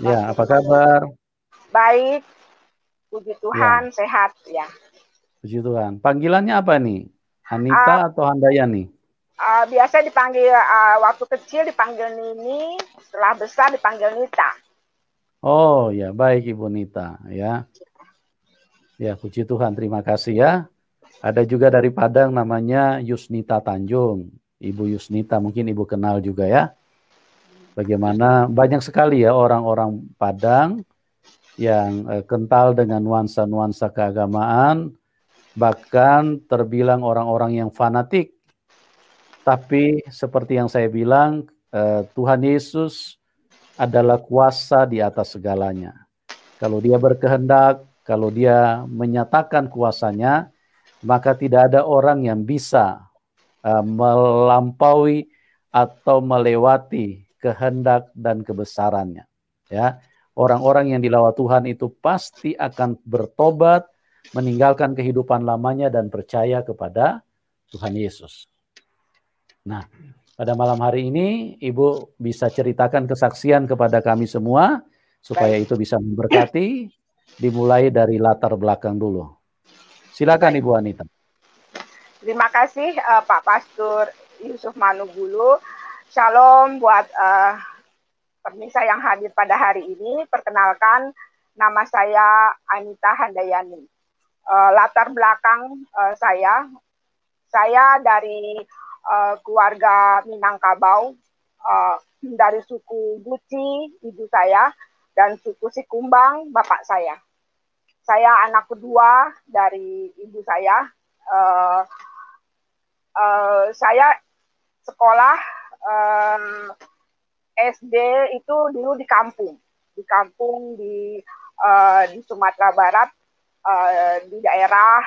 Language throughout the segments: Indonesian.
Ya, apa kabar? Baik, puji Ya, Tuhan, sehat ya. puji Tuhan. Panggilannya apa nih? Anita Uh, atau Handayani? Biasa dipanggil waktu kecil dipanggil Nini, setelah besar dipanggil Nita. Oh ya, baik Ibu Nita. Ya, ya puji Tuhan. Terima kasih ya. Ada juga dari Padang namanya Yusnita Tanjung. Ibu Yusnita mungkin Ibu kenal juga ya. Bagaimana banyak sekali ya orang-orang Padang yang kental dengan nuansa-nuansa keagamaan, bahkan terbilang orang-orang yang fanatik. Tapi seperti yang saya bilang, Tuhan Yesus adalah kuasa di atas segalanya. Kalau dia berkehendak, kalau dia menyatakan kuasanya, maka tidak ada orang yang bisa melampaui atau melewati kehendak dan kebesarannya. Ya, orang-orang yang dilawat Tuhan itu pasti akan bertobat, meninggalkan kehidupan lamanya dan percaya kepada Tuhan Yesus. Nah, pada malam hari ini Ibu bisa ceritakan kesaksian kepada kami semua supaya Baik, itu bisa memberkati, dimulai dari latar belakang dulu. Silakan baik. Ibu Anita. Terima kasih Pak Pastor Yusuf Manugulu. Shalom buat pemirsa yang hadir pada hari ini. Perkenalkan, nama saya Anita Handayani. Latar belakang saya dari keluarga Minangkabau, dari suku Guci, ibu saya, dan suku Sikumbang, bapak saya. Saya anak kedua dari ibu saya. Uh, saya sekolah SD itu dulu di kampung di Sumatera Barat, di daerah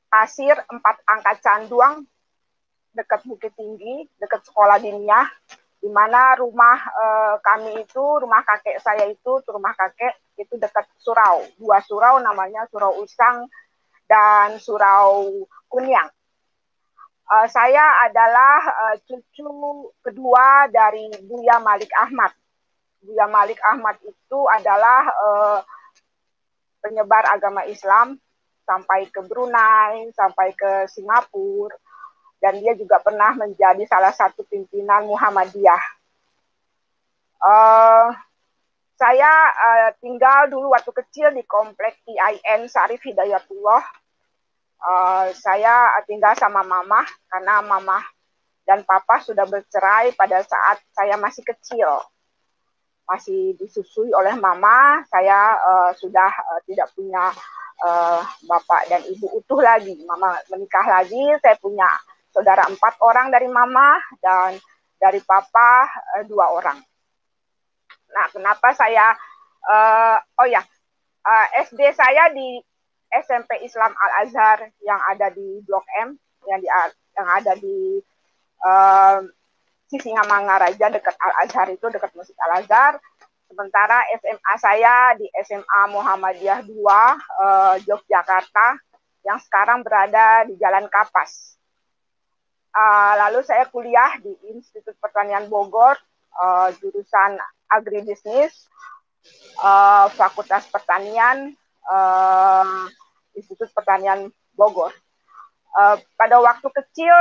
Pasir 4 Angkat Canduang, dekat Bukit Tinggi, dekat sekolah Diniyah, di mana rumah kami itu, rumah kakek saya itu, rumah kakek itu dekat surau, 2 surau namanya Surau Usang dan Surau Kunyang. Saya adalah cucu kedua dari Buya Malik Ahmad. Buya Malik Ahmad itu adalah penyebar agama Islam sampai ke Brunei, sampai ke Singapura, dan dia juga pernah menjadi salah satu pimpinan Muhammadiyah. Uh, saya tinggal dulu waktu kecil di komplek IAIN Sarif Hidayatullah. Saya tinggal sama mama karena mama dan papa sudah bercerai pada saat saya masih kecil. Masih disusui oleh mama, saya sudah tidak punya bapak dan ibu utuh lagi. Mama menikah lagi, saya punya saudara 4 orang dari mama dan dari papa 2 orang. Nah, kenapa saya SD saya di SMP Islam Al Azhar yang ada di Blok M, yang ada di Sisingamangaraja, dekat Al Azhar itu, dekat Masjid Al Azhar. Sementara SMA saya di SMA Muhammadiyah 2 Yogyakarta, yang sekarang berada di Jalan Kapas. Lalu saya kuliah di Institut Pertanian Bogor, jurusan agribisnis, Fakultas Pertanian, Institut Pertanian Bogor. Pada waktu kecil,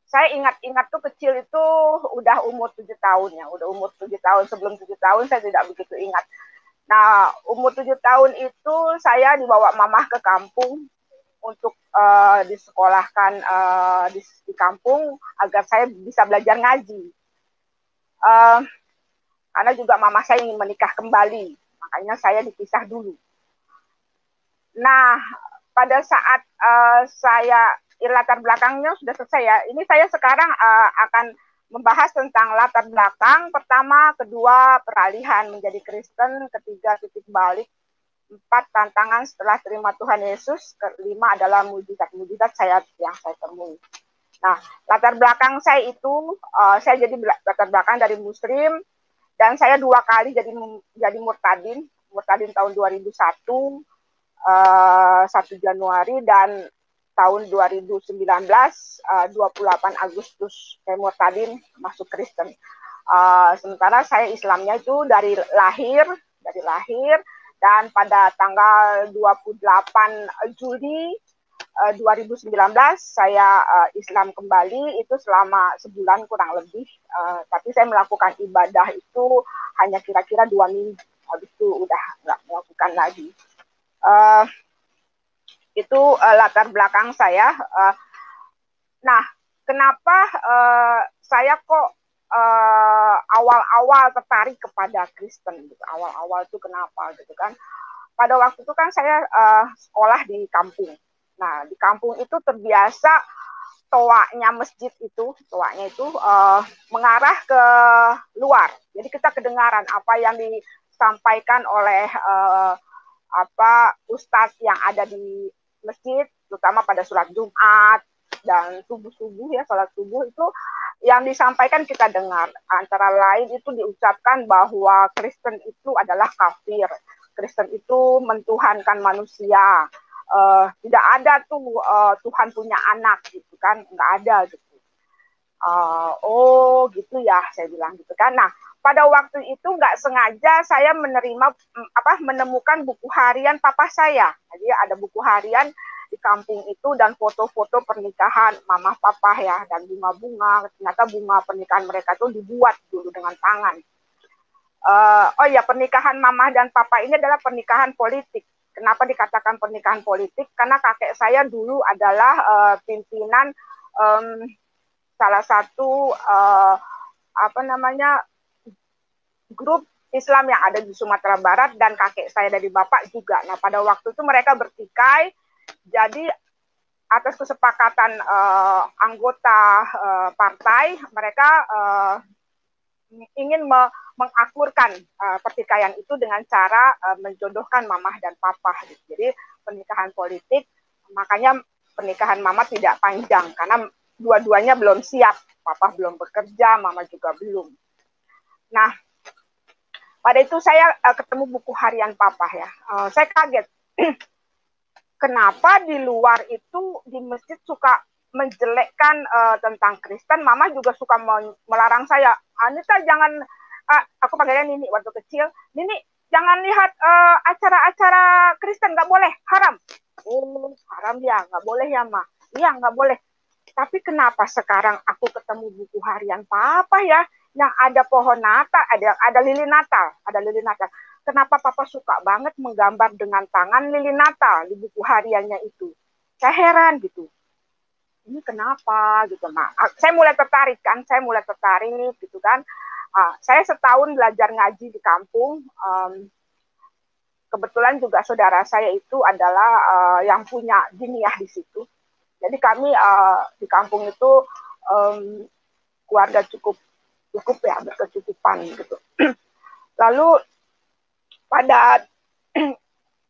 saya ingat-ingat tuh kecil itu udah umur 7 tahun ya, udah umur 7 tahun. Sebelum 7 tahun saya tidak begitu ingat. Nah, umur 7 tahun itu saya dibawa mamah ke kampung untuk disekolahkan di kampung agar saya bisa belajar ngaji. Karena juga mama saya ingin menikah kembali, makanya saya dipisah dulu. Nah, pada saat saya latar belakangnya sudah selesai ya. Ini saya sekarang akan membahas tentang latar belakang. Pertama, kedua, peralihan menjadi Kristen. Ketiga, titik balik. 4, tantangan setelah terima Tuhan Yesus. Kelima adalah mujizat-mujizat yang saya temui. Nah, latar belakang saya itu, saya jadi latar belakang dari Muslim, dan saya 2 kali jadi murtadin tahun 2001, 1 Januari, dan tahun 2019, 28 Agustus saya murtadin masuk Kristen. Sementara saya Islamnya itu dari lahir, dan pada tanggal 28 Juli 2019 saya Islam kembali, itu selama sebulan kurang lebih, tapi saya melakukan ibadah itu hanya kira-kira 2 minggu, habis itu udah nggak melakukan lagi. Itu latar belakang saya. Nah, kenapa saya kok awal-awal tertarik kepada Kristen gitu. Awal-awal itu kenapa gitu kan? Pada waktu itu kan saya sekolah di kampung. Nah, di kampung itu terbiasa toanya toanya itu mengarah ke luar. Jadi kita kedengaran apa yang disampaikan oleh ustadz yang ada di masjid, terutama pada sholat Jumat dan subuh-subuh ya, sholat subuh itu yang disampaikan kita dengar. Antara lain itu diucapkan bahwa Kristen itu adalah kafir, Kristen itu mentuhankan manusia, tidak ada tuh Tuhan punya anak gitu kan, nggak ada gitu. Oh gitu ya, saya bilang gitu kan. Nah, pada waktu itu nggak sengaja saya menemukan buku harian papa saya. Jadi ada buku harian di kampung itu dan foto-foto pernikahan mama papa ya, dan bunga-bunga. Ternyata bunga pernikahan mereka tuh dibuat dulu dengan tangan. Oh ya, pernikahan mama dan papa ini adalah pernikahan politik. Kenapa dikatakan pernikahan politik? Karena kakek saya dulu adalah pimpinan salah satu grup Islam yang ada di Sumatera Barat, dan kakek saya dari bapak juga. Nah, pada waktu itu mereka bertikai, jadi atas kesepakatan anggota partai, mereka ingin mengakurkan pertikaian itu dengan cara menjodohkan mamah dan papa. Jadi pernikahan politik, makanya pernikahan mama tidak panjang karena dua-duanya belum siap. Papa belum bekerja, mama juga belum. Nah, pada itu saya ketemu buku harian papa ya. Saya kaget. Kenapa di luar itu di masjid suka menjelekkan tentang Kristen, mama juga suka melarang saya. Anita jangan, aku panggilnya Nini waktu kecil, Nini jangan lihat acara-acara Kristen, nggak boleh, haram. Oh, haram ya, nggak boleh ya, Ma. Iya, nggak boleh. Tapi kenapa sekarang aku ketemu buku harian papa ya, yang ada pohon Natal, ada lilin Natal. Kenapa papa suka banget menggambar dengan tangan lilin Natal di buku hariannya itu? Saya heran gitu. Ini kenapa gitu, Mak? Saya mulai tertarik gitu kan. Saya setahun belajar ngaji di kampung. Kebetulan juga saudara saya itu adalah yang punya diniyah di situ. Jadi kami di kampung itu keluarga cukup ya, berkecukupan gitu. Lalu pada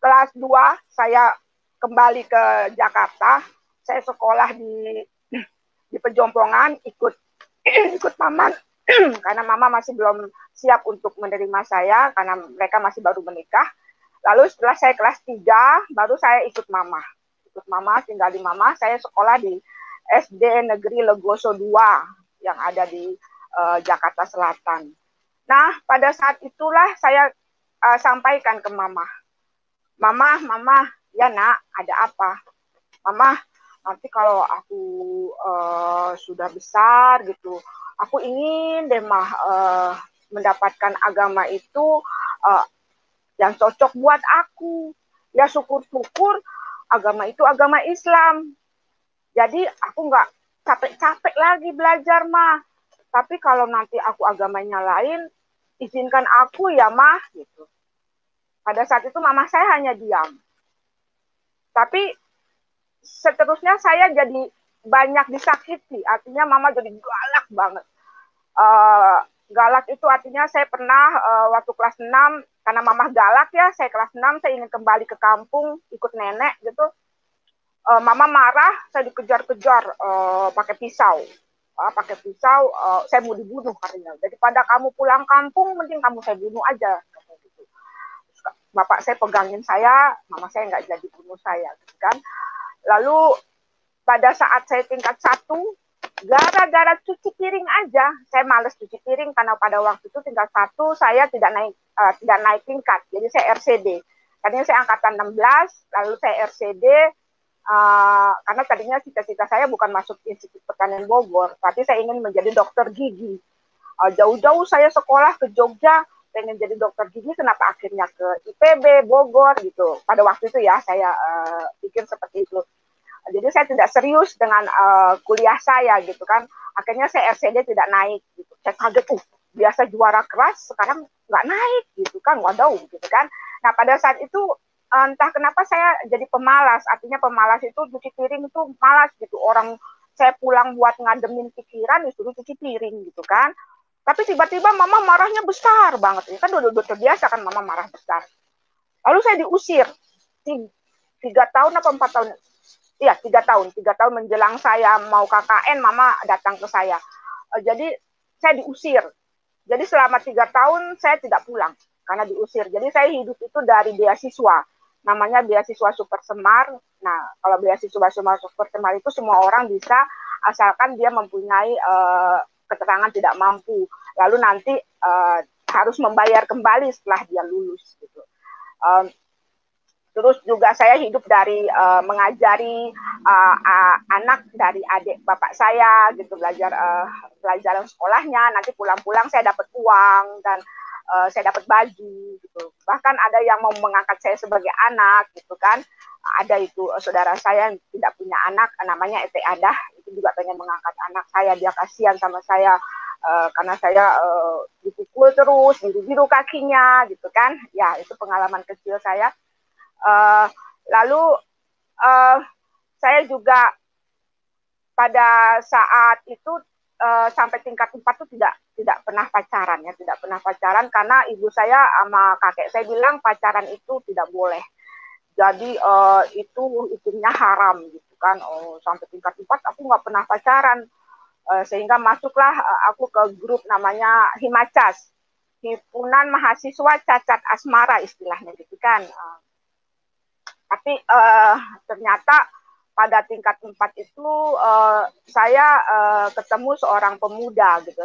kelas 2 saya kembali ke Jakarta. Saya sekolah di Pejompongan, ikut mama karena mama masih belum siap untuk menerima saya karena mereka masih baru menikah. Lalu setelah saya kelas 3 baru saya ikut mama tinggal di mama. Saya sekolah di SD Negeri Legoso 2 yang ada di Jakarta Selatan. Nah, pada saat itulah saya sampaikan ke mama, ya nak, ada apa? Mama, nanti kalau aku sudah besar gitu, aku ingin deh mendapatkan agama itu yang cocok buat aku. Ya syukur-syukur agama itu agama Islam. Jadi aku nggak capek-capek lagi belajar, Ma. Tapi kalau nanti aku agamanya lain, izinkan aku ya, Ma. Gitu. Pada saat itu mama saya hanya diam. Tapi seterusnya saya jadi banyak disakiti. Artinya mama jadi galak banget. Galak itu artinya saya pernah waktu kelas 6, karena mama galak ya, saya kelas 6, saya ingin kembali ke kampung, ikut nenek gitu. Mama marah, saya dikejar-kejar pakai pisau. Saya mau dibunuh katanya. Daripada kamu pulang kampung, mending kamu saya bunuh aja. Gitu. Bapak saya pegangin saya, mama saya nggak jadi bunuh saya, gitu kan. Lalu pada saat saya tingkat 1, gara-gara cuci piring aja, saya males cuci piring karena pada waktu itu tingkat 1 saya tidak naik tingkat, jadi saya RCD. Tadinya saya angkatan 16, lalu saya RCD, karena tadinya cita-cita saya bukan masuk Institut Pertanian Bogor, tapi saya ingin menjadi dokter gigi. Jauh-jauh saya sekolah ke Jogja, pengen jadi dokter gigi, kenapa akhirnya ke IPB, Bogor gitu. Pada waktu itu ya, saya pikir seperti itu. Jadi saya tidak serius dengan kuliah saya gitu kan. Akhirnya saya RCD tidak naik gitu. Saya kaget, biasa juara keras, sekarang nggak naik gitu kan, waduh gitu kan. Nah pada saat itu entah kenapa saya jadi pemalas, artinya pemalas itu cuci piring itu malas gitu. Orang saya pulang buat ngademin pikiran, disuruh cuci piring gitu kan. Tapi tiba-tiba mama marahnya besar banget. Ini kan udah terbiasa kan mama marah besar. Lalu saya diusir. 3 tahun apa 4 tahun? Iya, 3 tahun. 3 tahun menjelang saya mau KKN, mama datang ke saya. Jadi saya diusir. Jadi selama 3 tahun saya tidak pulang karena diusir. Jadi saya hidup itu dari beasiswa. Namanya beasiswa Super Semar. Nah, kalau beasiswa Super Semar itu semua orang bisa, asalkan dia mempunyai keterangan tidak mampu. Lalu nanti harus membayar kembali setelah dia lulus gitu. Terus juga saya hidup dari mengajari anak dari adik bapak saya gitu, belajar pelajaran sekolahnya. Nanti pulang-pulang saya dapat uang dan saya dapat baju gitu. Bahkan ada yang mau mengangkat saya sebagai anak gitu kan. Ada itu saudara saya yang tidak punya anak, namanya Ete Adah, itu juga pengen mengangkat anak saya. Dia kasihan sama saya karena saya dipukul terus, biru-biru kakinya gitu kan. Ya itu pengalaman kecil saya. Lalu saya juga pada saat itu sampai tingkat 4 itu tidak pernah pacaran ya, tidak pernah pacaran karena ibu saya sama kakek saya bilang pacaran itu tidak boleh. Jadi itu hukumnya haram gitu kan. Sampai tingkat 4 aku nggak pernah pacaran. Sehingga masuklah aku ke grup namanya Himacas, Himpunan Mahasiswa Cacat Asmara istilahnya gitu kan. Tapi ternyata pada tingkat 4 itu saya ketemu seorang pemuda gitu,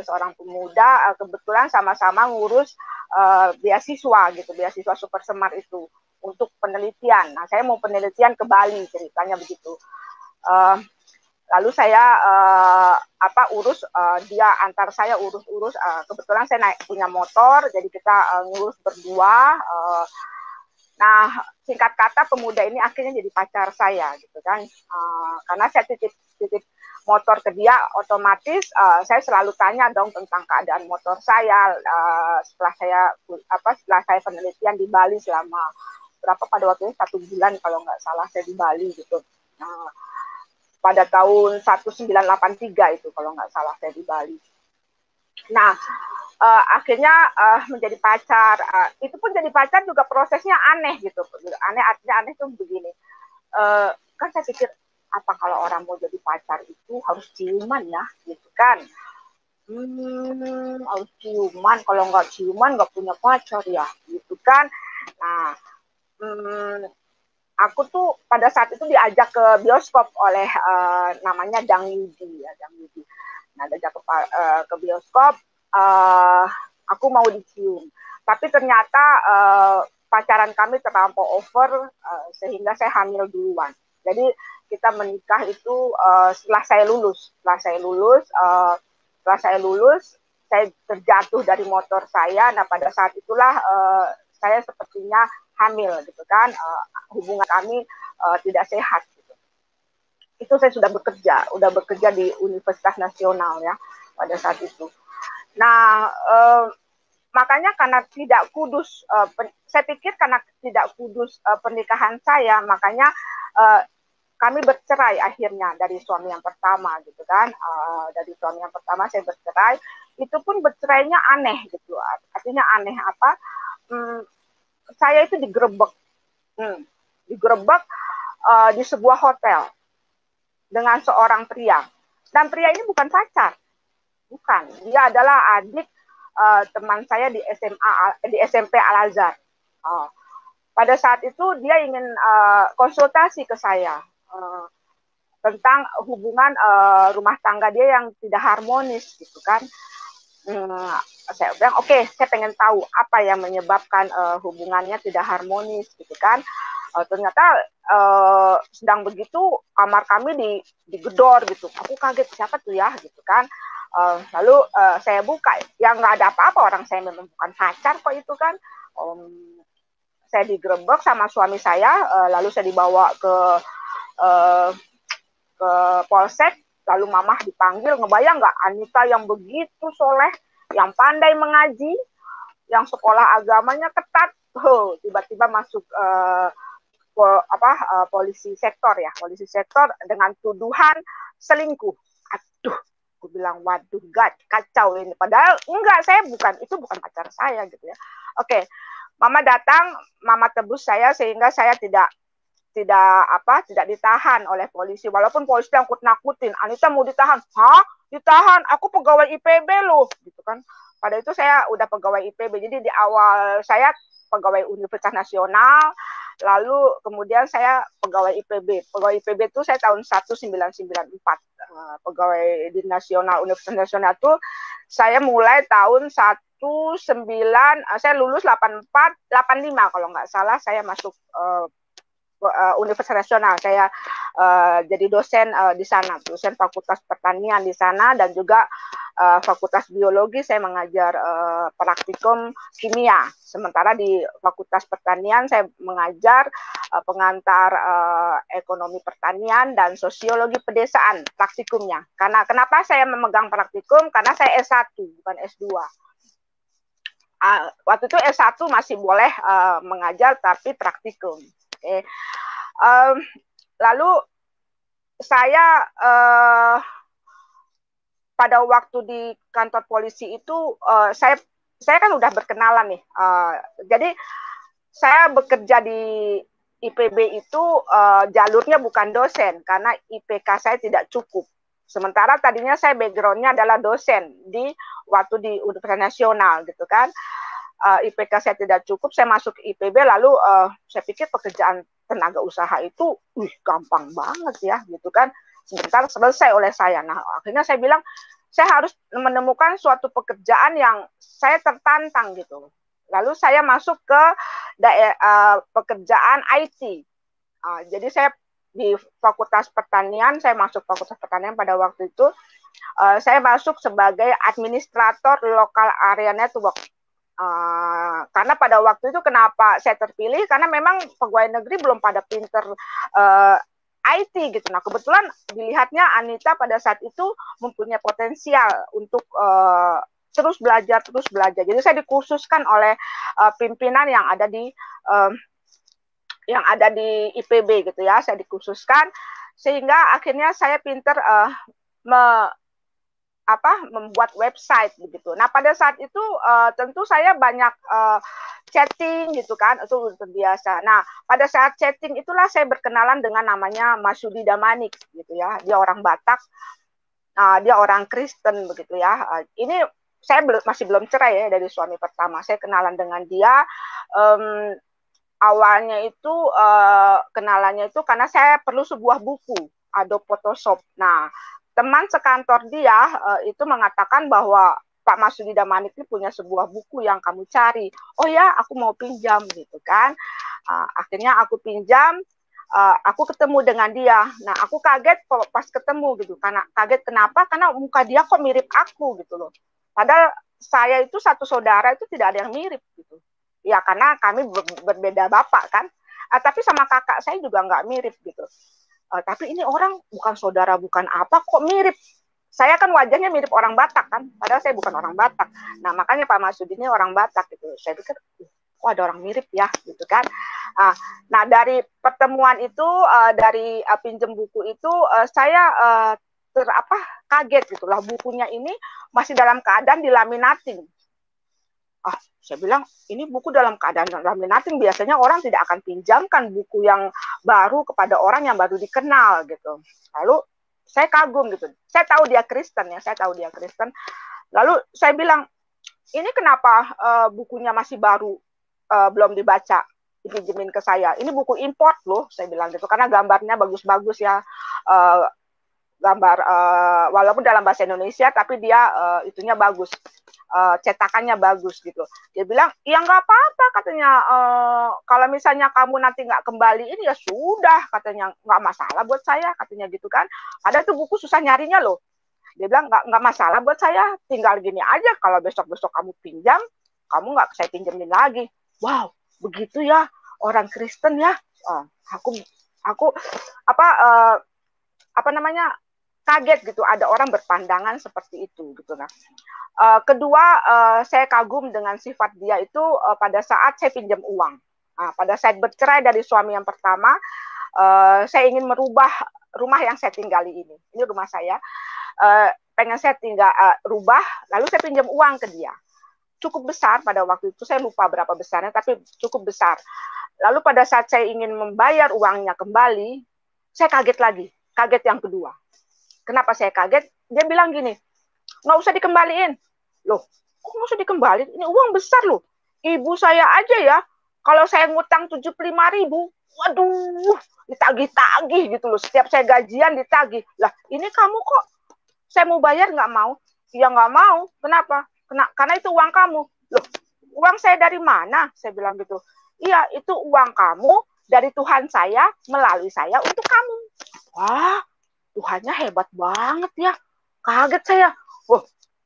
kebetulan sama-sama ngurus beasiswa gitu, beasiswa Super Semar itu untuk penelitian. Nah, saya mau penelitian ke Bali ceritanya begitu. Lalu saya urus dia antar saya urus kebetulan saya punya motor, jadi kita ngurus berdua. Nah, singkat kata pemuda ini akhirnya jadi pacar saya gitu kan. Karena saya titip motor ke dia, otomatis saya selalu tanya dong tentang keadaan motor saya setelah saya penelitian di Bali selama pada waktu itu 1 bulan kalau nggak salah saya di Bali gitu. Pada tahun 1983 itu kalau nggak salah saya di Bali. Nah, akhirnya menjadi pacar. Itu pun jadi pacar juga prosesnya aneh gitu. Artinya aneh tuh begini. Kan saya pikir, apa kalau orang mau jadi pacar itu harus ciuman ya, gitu kan. Harus ciuman. Kalau nggak ciuman nggak punya pacar ya, gitu kan. Nah, aku tuh pada saat itu diajak ke bioskop oleh namanya Dang Yudi ya, Dang Yudi. Nah, diajak ke bioskop, aku mau dicium. Tapi ternyata pacaran kami terlampau over sehingga saya hamil duluan. Jadi kita menikah itu setelah saya lulus. Setelah saya lulus, saya terjatuh dari motor saya. Nah, pada saat itulah saya sepertinya hamil gitu kan. Hubungan kami tidak sehat. Itu saya sudah bekerja di Universitas Nasional ya pada saat itu. Nah, makanya karena tidak kudus, saya pikir karena tidak kudus pernikahan saya, makanya kami bercerai akhirnya dari suami yang pertama gitu kan. Dari suami yang pertama saya bercerai, itu pun bercerainya aneh gitu. Artinya aneh apa? Saya itu digerebek di sebuah hotel dengan seorang pria. Dan pria ini bukan pacar. Bukan. Dia adalah adik teman saya di SMP Al-Azhar. Pada saat itu dia ingin konsultasi ke saya. tentang hubungan rumah tangga dia yang tidak harmonis gitu kan. Saya bilang oke, saya pengen tahu apa yang menyebabkan hubungannya tidak harmonis gitu kan. Ternyata sedang begitu kamar kami digedor gitu. Aku kaget, siapa tuh ya gitu kan. Lalu saya buka, ya nggak ada apa-apa, orang saya memang bukan pacar kok itu kan. Saya digerebek sama suami saya, lalu saya dibawa ke polsek. Lalu mamah dipanggil, ngebayang nggak Anita yang begitu soleh, yang pandai mengaji, yang sekolah agamanya ketat, tiba-tiba masuk polisi sektor dengan tuduhan selingkuh. Aduh, aku bilang waduh, God, kacau ini. Padahal enggak, itu bukan pacar saya gitu ya. Oke, mama datang, mama tebus saya sehingga saya tidak ditahan oleh polisi, walaupun polisi nakut-nakutin, Anita mau ditahan. Ditahan, aku pegawai IPB loh gitu kan. Pada itu saya udah pegawai IPB, jadi di awal saya pegawai Universitas Nasional, lalu kemudian saya pegawai IPB. Pegawai IPB itu saya tahun 1994, pegawai di Nasional, Universitas Nasional itu saya mulai tahun 19, saya lulus 84, 85 kalau nggak salah saya masuk Universitas Nasional. Saya jadi dosen di sana, dosen Fakultas Pertanian di sana, dan juga Fakultas Biologi saya mengajar praktikum kimia. Sementara di Fakultas Pertanian saya mengajar pengantar ekonomi pertanian dan sosiologi pedesaan praktikumnya. Karena kenapa saya memegang praktikum? Karena saya S1 bukan S2. Waktu itu S1 masih boleh mengajar tapi praktikum. Lalu saya pada waktu di kantor polisi itu saya kan udah berkenalan nih. Jadi saya bekerja di IPB itu jalurnya bukan dosen karena IPK saya tidak cukup. Sementara tadinya saya backgroundnya adalah dosen waktu di Universitas Nasional gitu kan. IPK saya tidak cukup, saya masuk IPB, lalu saya pikir pekerjaan tenaga usaha itu gampang banget ya gitu kan, sebentar selesai oleh saya. Nah akhirnya saya bilang saya harus menemukan suatu pekerjaan yang saya tertantang gitu. Lalu saya masuk ke pekerjaan IT. Jadi saya di Fakultas Pertanian, saya masuk Fakultas Pertanian pada waktu itu, saya masuk sebagai administrator lokal area network. Karena pada waktu itu kenapa saya terpilih, karena memang pegawai negeri belum pada pinter IT gitu. Nah kebetulan dilihatnya Anita pada saat itu mempunyai potensial untuk terus belajar. Jadi saya dikhususkan oleh pimpinan yang ada di IPB gitu ya, saya dikhususkan sehingga akhirnya saya pinter membuat website begitu. Nah pada saat itu tentu saya banyak chatting gitu kan, itu terbiasa. Nah pada saat chatting itulah saya berkenalan dengan namanya Mas Yudi Damanik gitu ya. Dia orang Batak, dia orang Kristen begitu ya. Ini saya masih belum cerai ya dari suami pertama. Saya kenalan dengan dia. Awalnya itu kenalannya itu karena saya perlu sebuah buku Adobe Photoshop. Nah teman sekantor dia itu mengatakan bahwa Pak Masudi Damanik ini punya sebuah buku yang kamu cari. Oh ya, aku mau pinjam gitu kan. Akhirnya aku pinjam, aku ketemu dengan dia. Nah, aku kaget pas ketemu gitu. Karena kaget kenapa? Karena muka dia kok mirip aku gitu loh. Padahal saya itu satu saudara itu tidak ada yang mirip gitu. Ya karena kami berbeda bapak kan. Tapi sama kakak saya juga nggak mirip gitu. Tapi ini orang bukan saudara, bukan apa, kok mirip. Saya kan wajahnya mirip orang Batak kan, padahal saya bukan orang Batak. Nah makanya Pak Masudi ini orang Batak gitu. Saya pikir, kok ada orang mirip ya gitu kan. Nah dari pertemuan itu, dari pinjem buku itu, saya kaget gitu lah, bukunya ini masih dalam keadaan dilaminating. Saya bilang ini buku dalam keadaan laminating, biasanya orang tidak akan pinjamkan buku yang baru kepada orang yang baru dikenal gitu. Lalu saya kagum gitu, saya tahu dia Kristen ya, lalu saya bilang ini kenapa bukunya masih baru, belum dibaca. dipinjemin ke saya. Ini buku import loh, saya bilang gitu, karena gambarnya bagus-bagus ya. Uh, Gambar walaupun dalam bahasa Indonesia tapi dia itunya bagus, cetakannya bagus gitu. Dia bilang ya nggak apa-apa katanya, kalau misalnya kamu nanti nggak kembali ini ya sudah katanya, nggak masalah buat saya katanya gitu kan. Ada tuh buku susah nyarinya loh. Dia bilang nggak masalah buat saya, tinggal gini aja, kalau besok-besok kamu pinjam kamu nggak saya pinjemin lagi. Wow, begitu ya orang Kristen ya. Aku apa namanya, kaget gitu ada orang berpandangan seperti itu gitu. Nah, kedua, saya kagum dengan sifat dia itu pada saat saya pinjam uang. Nah, pada saat bercerai dari suami yang pertama, saya ingin merubah rumah yang saya tinggali ini. Ini rumah saya, pengen saya tinggal rubah, lalu saya pinjam uang ke dia. Cukup besar pada waktu itu, saya lupa berapa besarnya, tapi cukup besar. Lalu pada saat saya ingin membayar uangnya kembali, saya kaget lagi, kaget yang kedua. Kenapa saya kaget? Dia bilang gini, nggak usah dikembaliin. Loh, kok nggak usah dikembaliin? Ini uang besar loh. Ibu saya aja ya, kalau saya ngutang 75.000, waduh, ditagih-tagih gitu loh. Setiap saya gajian ditagih. Lah, ini kamu kok saya mau bayar nggak mau? Ya nggak mau. Kenapa? Karena itu uang kamu. Loh, uang saya dari mana? Saya bilang gitu. Iya, itu uang kamu dari Tuhan saya melalui saya untuk kamu. Wah, Tuhannya hebat banget ya. Kaget saya.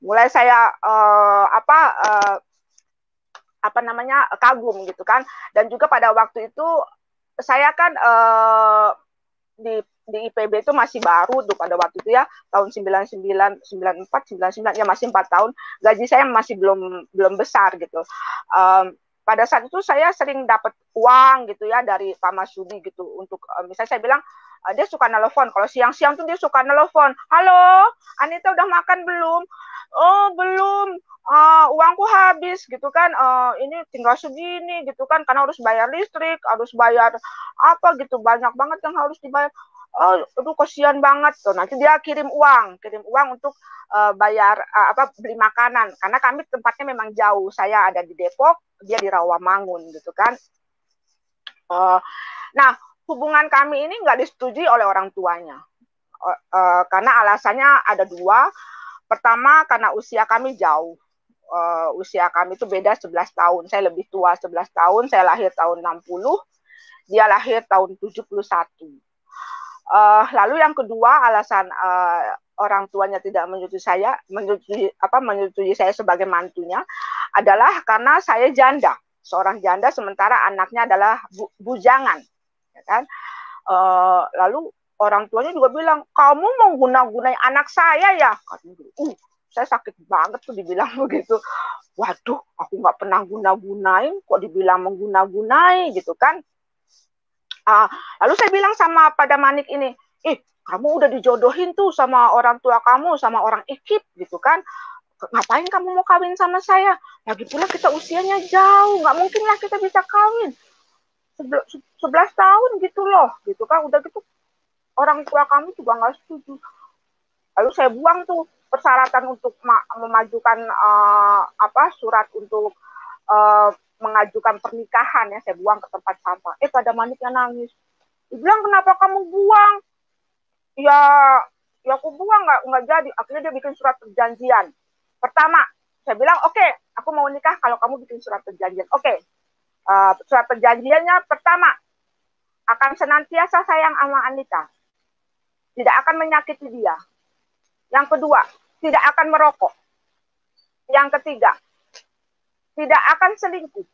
Mulai saya apa namanya, kagum gitu kan. Dan juga pada waktu itu saya kan di IPB itu masih baru tuh pada waktu itu ya, tahun 99, 94, 99 ya, masih 4 tahun. Gaji saya masih belum besar gitu. Pada saat itu saya sering dapat uang gitu ya dari Pak Masudi gitu untuk misalnya saya bilang, dia suka nelpon, kalau siang-siang tuh dia suka nelpon, halo Anita udah makan belum? Oh belum, uangku habis gitu kan, ini tinggal segini gitu kan, karena harus bayar listrik, harus bayar apa gitu, banyak banget yang harus dibayar. Oh, aduh kasihan banget tuh. Nanti dia kirim uang untuk bayar beli makanan, karena kami tempatnya memang jauh. Saya ada di Depok, dia di Rawamangun gitu kan. Nah, hubungan kami ini nggak disetujui oleh orang tuanya, karena alasannya ada dua. Pertama, karena usia kami jauh. Usia kami itu beda 11 tahun. Saya lebih tua 11 tahun. Saya lahir tahun 60. Dia lahir tahun 71. Lalu yang kedua, alasan orang tuanya tidak menyetujui saya sebagai mantunya adalah karena saya janda, seorang janda, sementara anaknya adalah bujangan, ya kan? Lalu orang tuanya juga bilang, kamu mau guna-gunai anak saya ya? Saya sakit banget tuh dibilang begitu. Waduh, aku nggak pernah guna-gunain, kok dibilang mengguna-gunai gitu kan? Lalu saya bilang sama pada Manik ini, kamu udah dijodohin tuh sama orang tua kamu, sama orang Ikip gitu kan, ngapain kamu mau kawin sama saya? Lagi pula kita usianya jauh, nggak mungkin lah kita bisa kawin. 11 tahun gitu loh, gitu kan, udah gitu orang tua kamu juga nggak setuju. Lalu saya buang tuh persyaratan untuk memajukan surat untuk mengajukan pernikahan ya, saya buang ke tempat sampah. Pada Maniknya nangis. Dia bilang, kenapa kamu buang? Ya aku buang nggak jadi. Akhirnya dia bikin surat perjanjian. Pertama, saya bilang, oke, aku mau nikah kalau kamu bikin surat perjanjian. Oke. Surat perjanjiannya pertama, akan senantiasa sayang sama Anita. Tidak akan menyakiti dia. Yang kedua, tidak akan merokok. Yang ketiga, tidak akan selingkuh,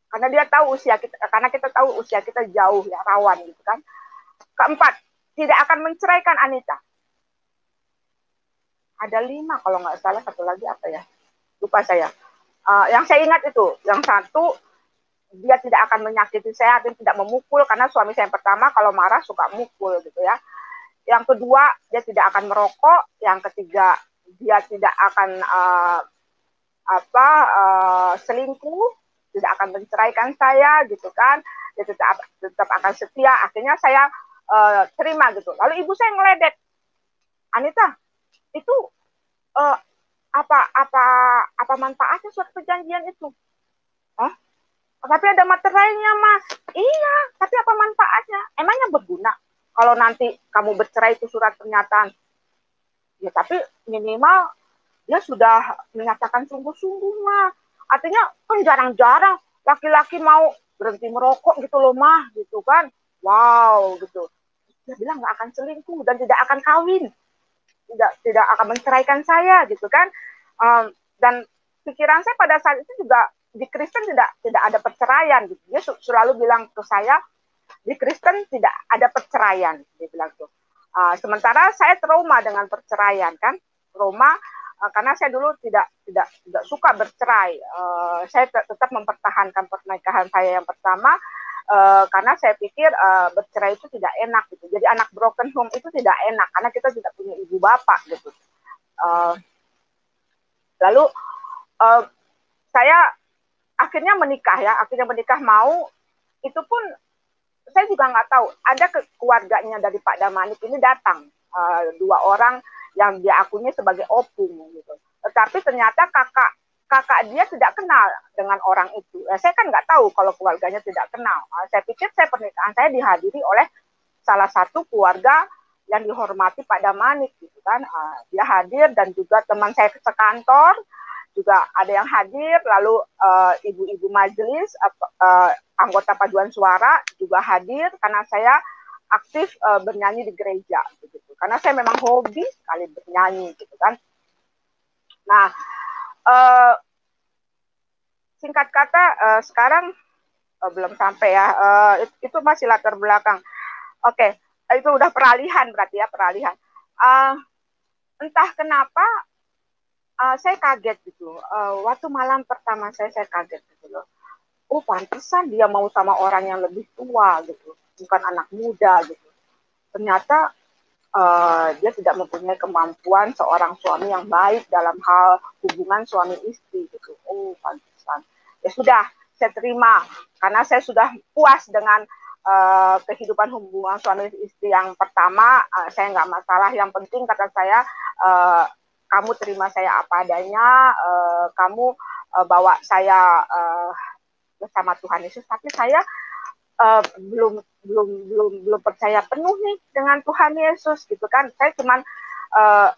karena dia tahu usia kita, karena kita tahu usia kita jauh ya, rawan gitu kan. Keempat, tidak akan menceraikan Anita. Ada 5 kalau nggak salah, satu lagi apa ya, lupa saya. Yang saya ingat itu, yang satu, dia tidak akan menyakiti saya, dan tidak memukul, karena suami saya yang pertama kalau marah suka mukul gitu ya. Yang kedua, dia tidak akan merokok. Yang ketiga, dia tidak akan selingkuh, tidak akan menceraikan saya gitu kan, dia tetap akan setia. Akhirnya saya terima gitu. Lalu ibu saya ngeledek, Anita, itu apa manfaatnya surat perjanjian itu? Tapi ada materinya, Mas. Iya, tapi apa manfaatnya? Emangnya berguna? Kalau nanti kamu bercerai itu surat pernyataan, ya tapi minimal dia sudah menyatakan sungguh-sungguh mah. Artinya kan jarang-jarang laki-laki mau berhenti merokok gitu loh mah, gitu kan. Wow, gitu. Dia bilang nggak akan selingkuh dan tidak akan kawin, tidak akan menceraikan saya, gitu kan. Dan pikiran saya pada saat itu juga di Kristen tidak ada perceraian, gitu. Dia selalu bilang ke saya, di Kristen tidak ada perceraian, dia bilang tuh. Sementara saya trauma dengan perceraian kan, trauma karena saya dulu tidak suka bercerai. Saya tetap mempertahankan pernikahan saya yang pertama karena saya pikir bercerai itu tidak enak gitu. Jadi anak broken home itu tidak enak karena kita tidak punya ibu bapak gitu. Lalu saya akhirnya menikah ya, mau itu pun saya juga nggak tahu. Ada keluarganya dari Pak Damanik ini datang, 2 orang yang dia akunya sebagai opung gitu. Tetapi ternyata kakak dia tidak kenal dengan orang itu. Saya kan nggak tahu kalau keluarganya tidak kenal. Saya pikir pernikahan saya dihadiri oleh salah satu keluarga yang dihormati Pak Damanik gitu kan. Dia hadir dan juga teman saya sekantor juga ada yang hadir, lalu ibu-ibu majelis, anggota paduan suara juga hadir karena saya aktif bernyanyi di gereja gitu. Karena saya memang hobi sekali bernyanyi gitu kan. Nah, singkat kata sekarang belum sampai ya, itu masih latar belakang. Oke, itu udah peralihan berarti ya, peralihan. Entah kenapa saya kaget gitu. Waktu malam pertama saya kaget gitu loh. Oh, pantesan dia mau sama orang yang lebih tua gitu, bukan anak muda gitu. Ternyata dia tidak mempunyai kemampuan seorang suami yang baik dalam hal hubungan suami istri gitu. Oh, pantesan. Ya sudah, saya terima karena saya sudah puas dengan kehidupan hubungan suami istri yang pertama. Saya nggak masalah. Yang penting kata saya, kamu terima saya apa adanya, kamu bawa saya bersama Tuhan Yesus, tapi saya belum percaya penuh nih dengan Tuhan Yesus gitu kan. Saya cuma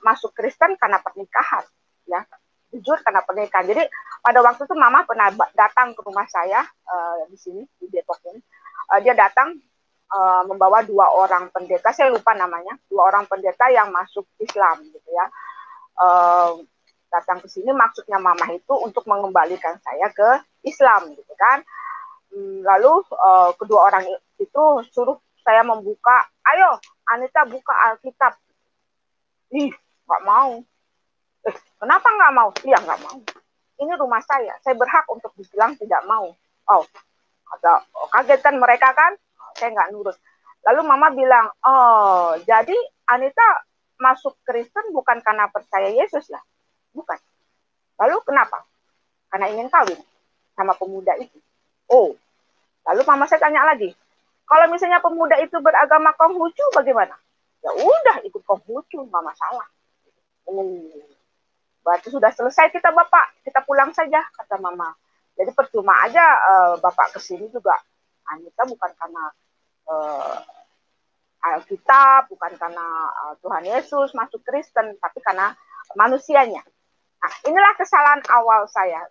masuk Kristen karena pernikahan, ya jujur karena pernikahan. Jadi pada waktu itu Mama pernah datang ke rumah saya di sini di Depok ini. Dia datang membawa 2 orang pendeta, saya lupa namanya, 2 orang pendeta yang masuk Islam gitu ya. Datang ke sini maksudnya Mama itu untuk mengembalikan saya ke Islam gitu kan. Lalu kedua orang itu suruh saya membuka, ayo Anita buka Alkitab. Ih, nggak mau. Kenapa nggak mau? Iya nggak mau. Ini rumah saya berhak untuk dibilang tidak mau. Oh, kaget kan mereka kan? Saya nggak nurut. Lalu Mama bilang, oh jadi Anita masuk Kristen bukan karena percaya Yesus ya? Bukan. Lalu kenapa? Karena ingin kawin sama pemuda itu. Oh, lalu Mama saya tanya lagi, kalau misalnya pemuda itu beragama Konghucu bagaimana? Ya udah ikut Konghucu, nggak masalah. Berarti sudah selesai kita Bapak, kita pulang saja, kata Mama. Jadi percuma aja Bapak kesini juga. Anita bukan karena Alkitab, bukan karena Tuhan Yesus masuk Kristen, tapi karena manusianya. Nah, inilah kesalahan awal saya.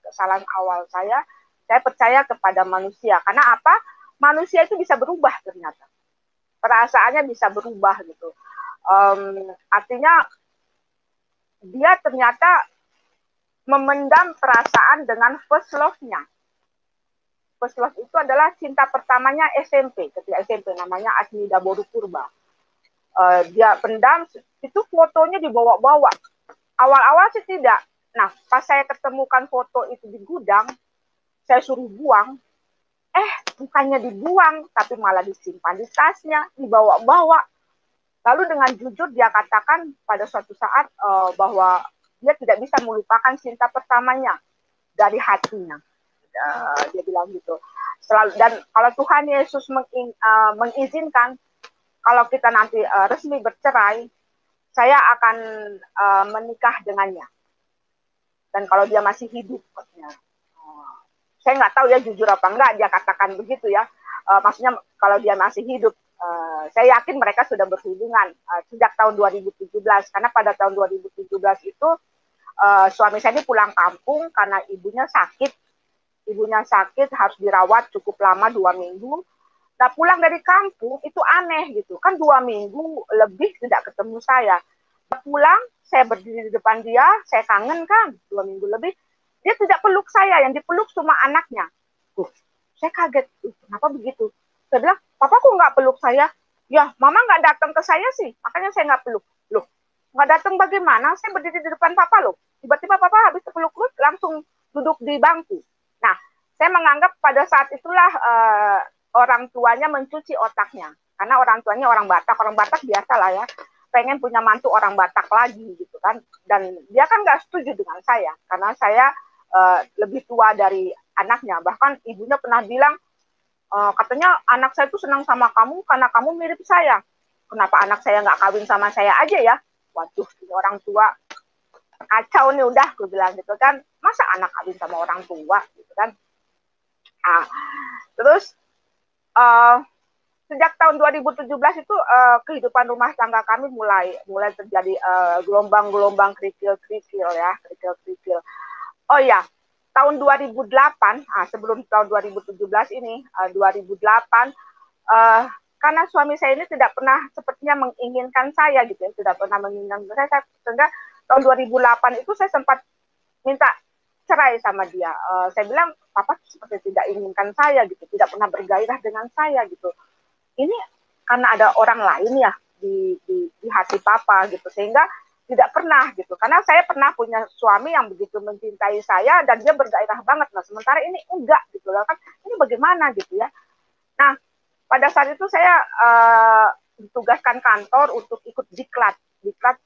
Saya percaya kepada manusia. Karena apa? Manusia itu bisa berubah ternyata. Perasaannya bisa berubah gitu. Artinya dia ternyata memendam perasaan dengan first love-nya. First love itu adalah cinta pertamanya SMP. Ketika SMP namanya Asmida Boru Purba. Dia pendam, itu fotonya dibawa-bawa. Awal-awal sih tidak. Nah, pas saya ketemukan foto itu di gudang, saya suruh buang. Bukannya dibuang, tapi malah disimpan di tasnya, dibawa-bawa. Lalu dengan jujur dia katakan pada suatu saat bahwa dia tidak bisa melupakan cinta pertamanya dari hatinya. Dia bilang gitu. Dan kalau Tuhan Yesus mengizinkan, kalau kita nanti resmi bercerai, saya akan menikah dengannya. Dan kalau dia masih hidup, saya nggak tahu ya jujur apa enggak, dia katakan begitu ya. maksudnya kalau dia masih hidup. Saya yakin mereka sudah berhubungan sejak tahun 2017, karena pada tahun 2017 itu suami saya ini pulang kampung karena ibunya sakit. Ibunya sakit, harus dirawat cukup lama, 2 minggu. Nah, pulang dari kampung itu aneh gitu. Kan 2 minggu lebih tidak ketemu saya. Pulang, saya berdiri di depan dia, saya kangen kan, 2 minggu lebih. Dia tidak peluk saya, yang dipeluk cuma anaknya. Saya kaget, kenapa begitu? Saya bilang, papa kok nggak peluk saya? Ya, mama nggak datang ke saya sih, makanya saya nggak peluk. Loh, nggak datang bagaimana? Saya berdiri di depan papa loh. Tiba-tiba papa habis peluk langsung duduk di bangku. Nah, saya menganggap pada saat itulah orang tuanya mencuci otaknya. Karena orang tuanya orang Batak biasa lah ya. Pengen punya mantu orang Batak lagi gitu kan. Dan dia kan nggak setuju dengan saya. Karena saya lebih tua dari anaknya. Bahkan ibunya pernah bilang, katanya anak saya itu senang sama kamu karena kamu mirip saya. Kenapa anak saya nggak kawin sama saya aja ya? Waduh, ini orang tua kacau nih udah, gue bilang gitu kan. Masa anak kawin sama orang tua gitu kan. Nah, terus sejak tahun 2017 itu kehidupan rumah tangga kami mulai terjadi gelombang-gelombang kerikil-kerikil ya, kerikil-kerikil. Oh ya, tahun 2008, sebelum tahun 2017 ini, 2008, karena suami saya ini tidak pernah sepertinya menginginkan saya gitu ya, tidak pernah menginginkan saya, sehingga tahun 2008 itu saya sempat minta cerai sama dia. Saya bilang, papa seperti tidak inginkan saya gitu, tidak pernah bergairah dengan saya gitu. Ini karena ada orang lain ya di hati papa gitu, sehingga tidak pernah gitu, karena saya pernah punya suami yang begitu mencintai saya dan dia bergairah banget, nah sementara ini enggak gitu loh kan, ini bagaimana gitu ya. Nah, pada saat itu saya ditugaskan kantor untuk ikut diklat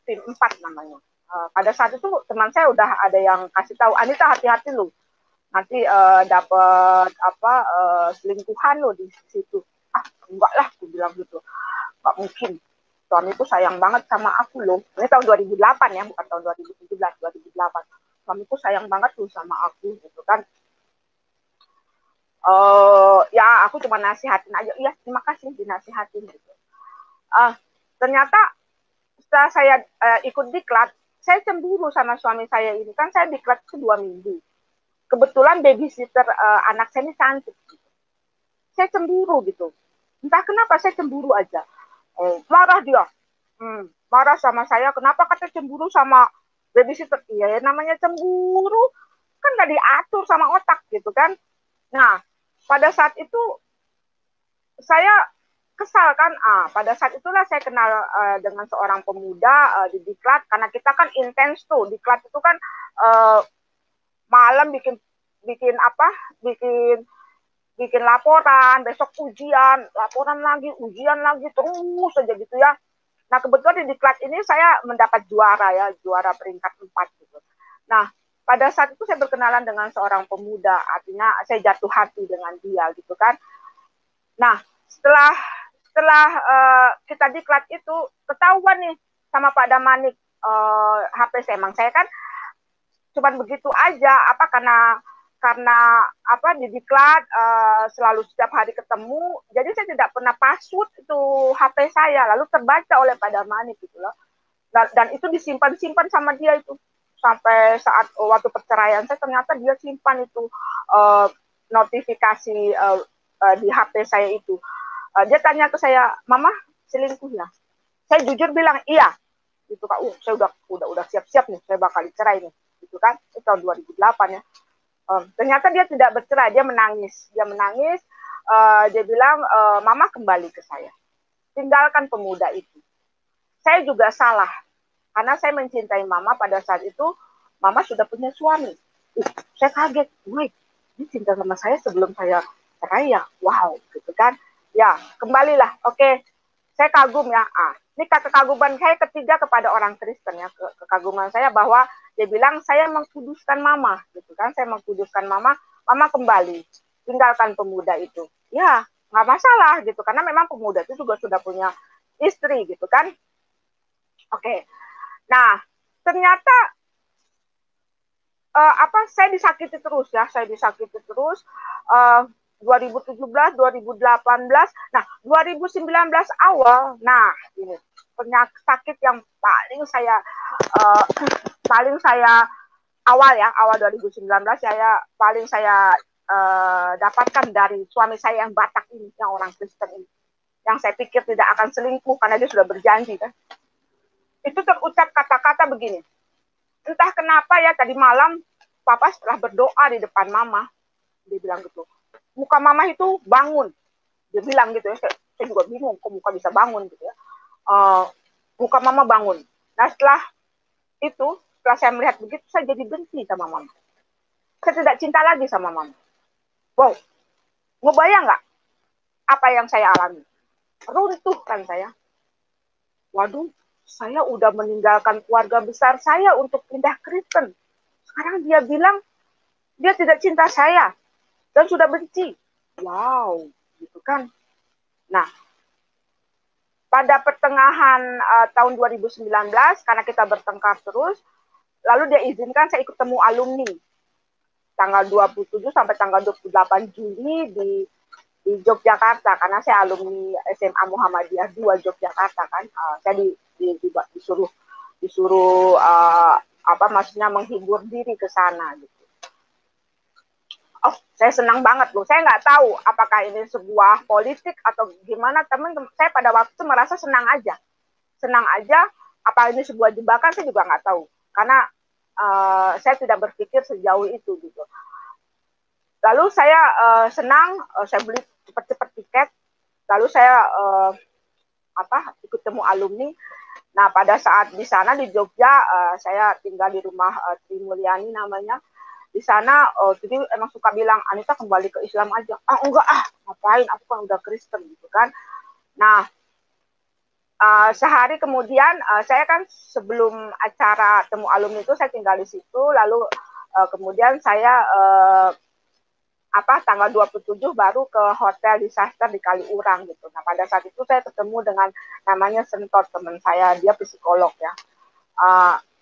tim 4 namanya. Pada saat itu teman saya udah ada yang kasih tahu, Anita hati-hati lu, nanti dapat selingkuhan lo di situ. Enggak lah, aku bilang gitu, enggak mungkin, suamiku sayang banget sama aku loh. Ini tahun 2008 ya, bukan tahun 2017, 2008. Suamiku sayang banget tuh sama aku gitu kan. Ya aku cuma nasihatin aja, iya terima kasih dinasihatin gitu. Ternyata setelah saya ikut diklat, saya cemburu sama suami saya ini kan. Saya diklat itu 2 minggu. Kebetulan babysitter anak saya ini cantik. Gitu. Saya cemburu gitu. Entah kenapa saya cemburu aja. Marah dia. Marah sama saya, kenapa kata cemburu sama babysitter? Iya, namanya cemburu kan gak diatur sama otak gitu kan. Nah, pada saat itu saya kesal kan. Pada saat itulah saya kenal dengan seorang pemuda di diklat, karena kita kan intens tuh. Diklat itu kan malam bikin laporan, besok ujian, laporan lagi, ujian lagi, terus saja gitu ya. Nah, kebetulan di diklat ini saya mendapat juara ya, juara peringkat 4 gitu. Nah, pada saat itu saya berkenalan dengan seorang pemuda, artinya saya jatuh hati dengan dia gitu kan. Nah, setelah kita diklat itu ketahuan nih sama Pak Damanik HP saya. Emang saya kan cuma begitu aja, karena di diklat selalu setiap hari ketemu, jadi saya tidak pernah password itu HP saya, lalu terbaca oleh Pak Damanik gitu loh. Dan itu disimpan sama dia itu sampai saat waktu perceraian saya, ternyata dia simpan itu notifikasi di HP saya itu. Dia tanya ke saya, mama selingkuh ya? Saya jujur bilang iya gitu Kak. Saya udah siap-siap nih, saya bakal dicerai nih gitu kan. Itu tahun 2008 ya. Ternyata dia tidak bercerai, dia menangis. Dia bilang, mama kembali ke saya, tinggalkan pemuda itu. Saya juga salah, karena saya mencintai mama pada saat itu. Mama sudah punya suami. Saya kaget, ini cinta sama saya sebelum saya cerai ya, wow gitu kan. Ya, kembalilah, oke. Saya kagum ya. Ini kekaguman saya ketiga kepada orang Kristen ya, kekaguman saya bahwa dia bilang saya mengkuduskan mama gitu kan. Saya mengkuduskan mama kembali, tinggalkan pemuda itu. Ya, nggak masalah gitu, karena memang pemuda itu juga sudah punya istri gitu kan. Oke. Nah, ternyata saya disakiti terus ya, 2017, 2018, nah 2019 awal, nah ini penyakit sakit yang uh, paling saya awal 2019 saya dapatkan dari suami saya yang Batak ini, yang orang Kristen ini, yang saya pikir tidak akan selingkuh karena dia sudah berjanji kan. Itu terucap kata-kata begini, entah kenapa ya tadi malam Papa setelah berdoa di depan Mama, dia bilang gitu, muka Mama itu bangun. Dia bilang gitu ya, saya juga bingung kok muka bisa bangun gitu ya. Muka Mama bangun. Nah setelah saya melihat begitu, saya jadi benci sama Mama. Saya tidak cinta lagi sama Mama. Wow, ngebayang nggak apa yang saya alami? Runtuh kan saya. Waduh, saya udah meninggalkan keluarga besar saya untuk pindah Kristen. Sekarang dia bilang dia tidak cinta saya dan sudah benci. Wow, gitu kan. Nah, pada pertengahan tahun 2019, karena kita bertengkar terus, lalu dia izinkan saya ikut temu alumni tanggal 27 sampai tanggal 28 Juli di Yogyakarta, karena saya alumni SMA Muhammadiyah 2 Yogyakarta kan. Saya disuruh maksudnya menghibur diri ke sana gitu. Oh, saya senang banget loh. Saya nggak tahu apakah ini sebuah politik atau gimana. Teman-teman saya pada waktu itu merasa senang aja. Apa ini sebuah jebakan saya juga nggak tahu. Karena saya tidak berpikir sejauh itu gitu. Lalu saya senang, saya beli cepat-cepat tiket. Lalu saya ikut temu alumni. Nah pada saat di sana di Jogja, saya tinggal di rumah Tri Mulyani namanya. Di sana jadi emang suka bilang, Anita kembali ke Islam aja. Enggak ngapain, aku kan udah Kristen gitu kan. Nah sehari kemudian saya kan sebelum acara temu alumni itu saya tinggal di situ. Lalu kemudian saya tanggal 27 baru ke hotel disaster di Kaliurang gitu. Nah pada saat itu saya ketemu dengan namanya Sentot, teman saya, dia psikolog ya.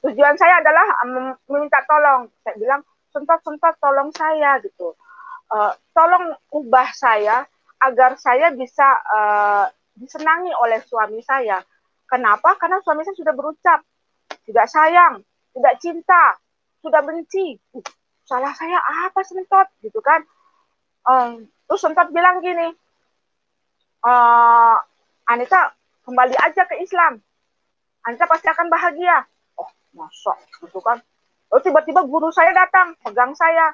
Tujuan saya adalah meminta tolong. Saya bilang, Sentot tolong saya gitu. Tolong ubah saya agar saya bisa disenangi oleh suami saya. Kenapa? Karena suami saya sudah berucap tidak sayang, tidak cinta, sudah benci. Salah saya apa Sentot gitu kan? Terus Sentot bilang gini, Anita kembali aja ke Islam, Anita pasti akan bahagia. Oh masa gitu kan? Lalu tiba-tiba guru saya datang, pegang saya,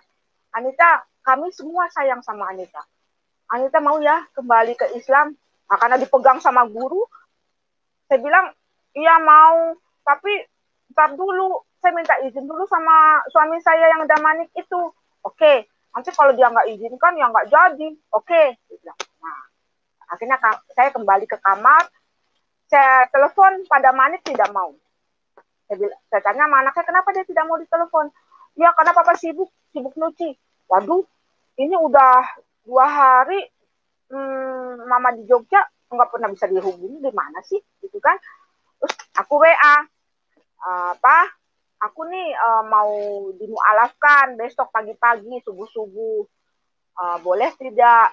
Anita, kami semua sayang sama Anita. Anita mau ya kembali ke Islam? Nah, karena dipegang sama guru, saya bilang, iya mau, tapi ntar dulu, saya minta izin dulu sama suami saya yang damanik itu. Oke, nanti kalau dia nggak izinkan, ya nggak jadi. Oke. Nah, akhirnya saya kembali ke kamar, saya telepon pada Manik tidak mau. Saya tanya sama anak saya, kenapa dia tidak mau ditelepon? Ya karena papa sibuk nyuci. Waduh, ini udah 2 hari mama di Jogja nggak pernah bisa dihubungi, gimana sih gitu kan. Terus aku WA, aku nih mau dimualafkan besok pagi-pagi subuh-subuh, boleh tidak?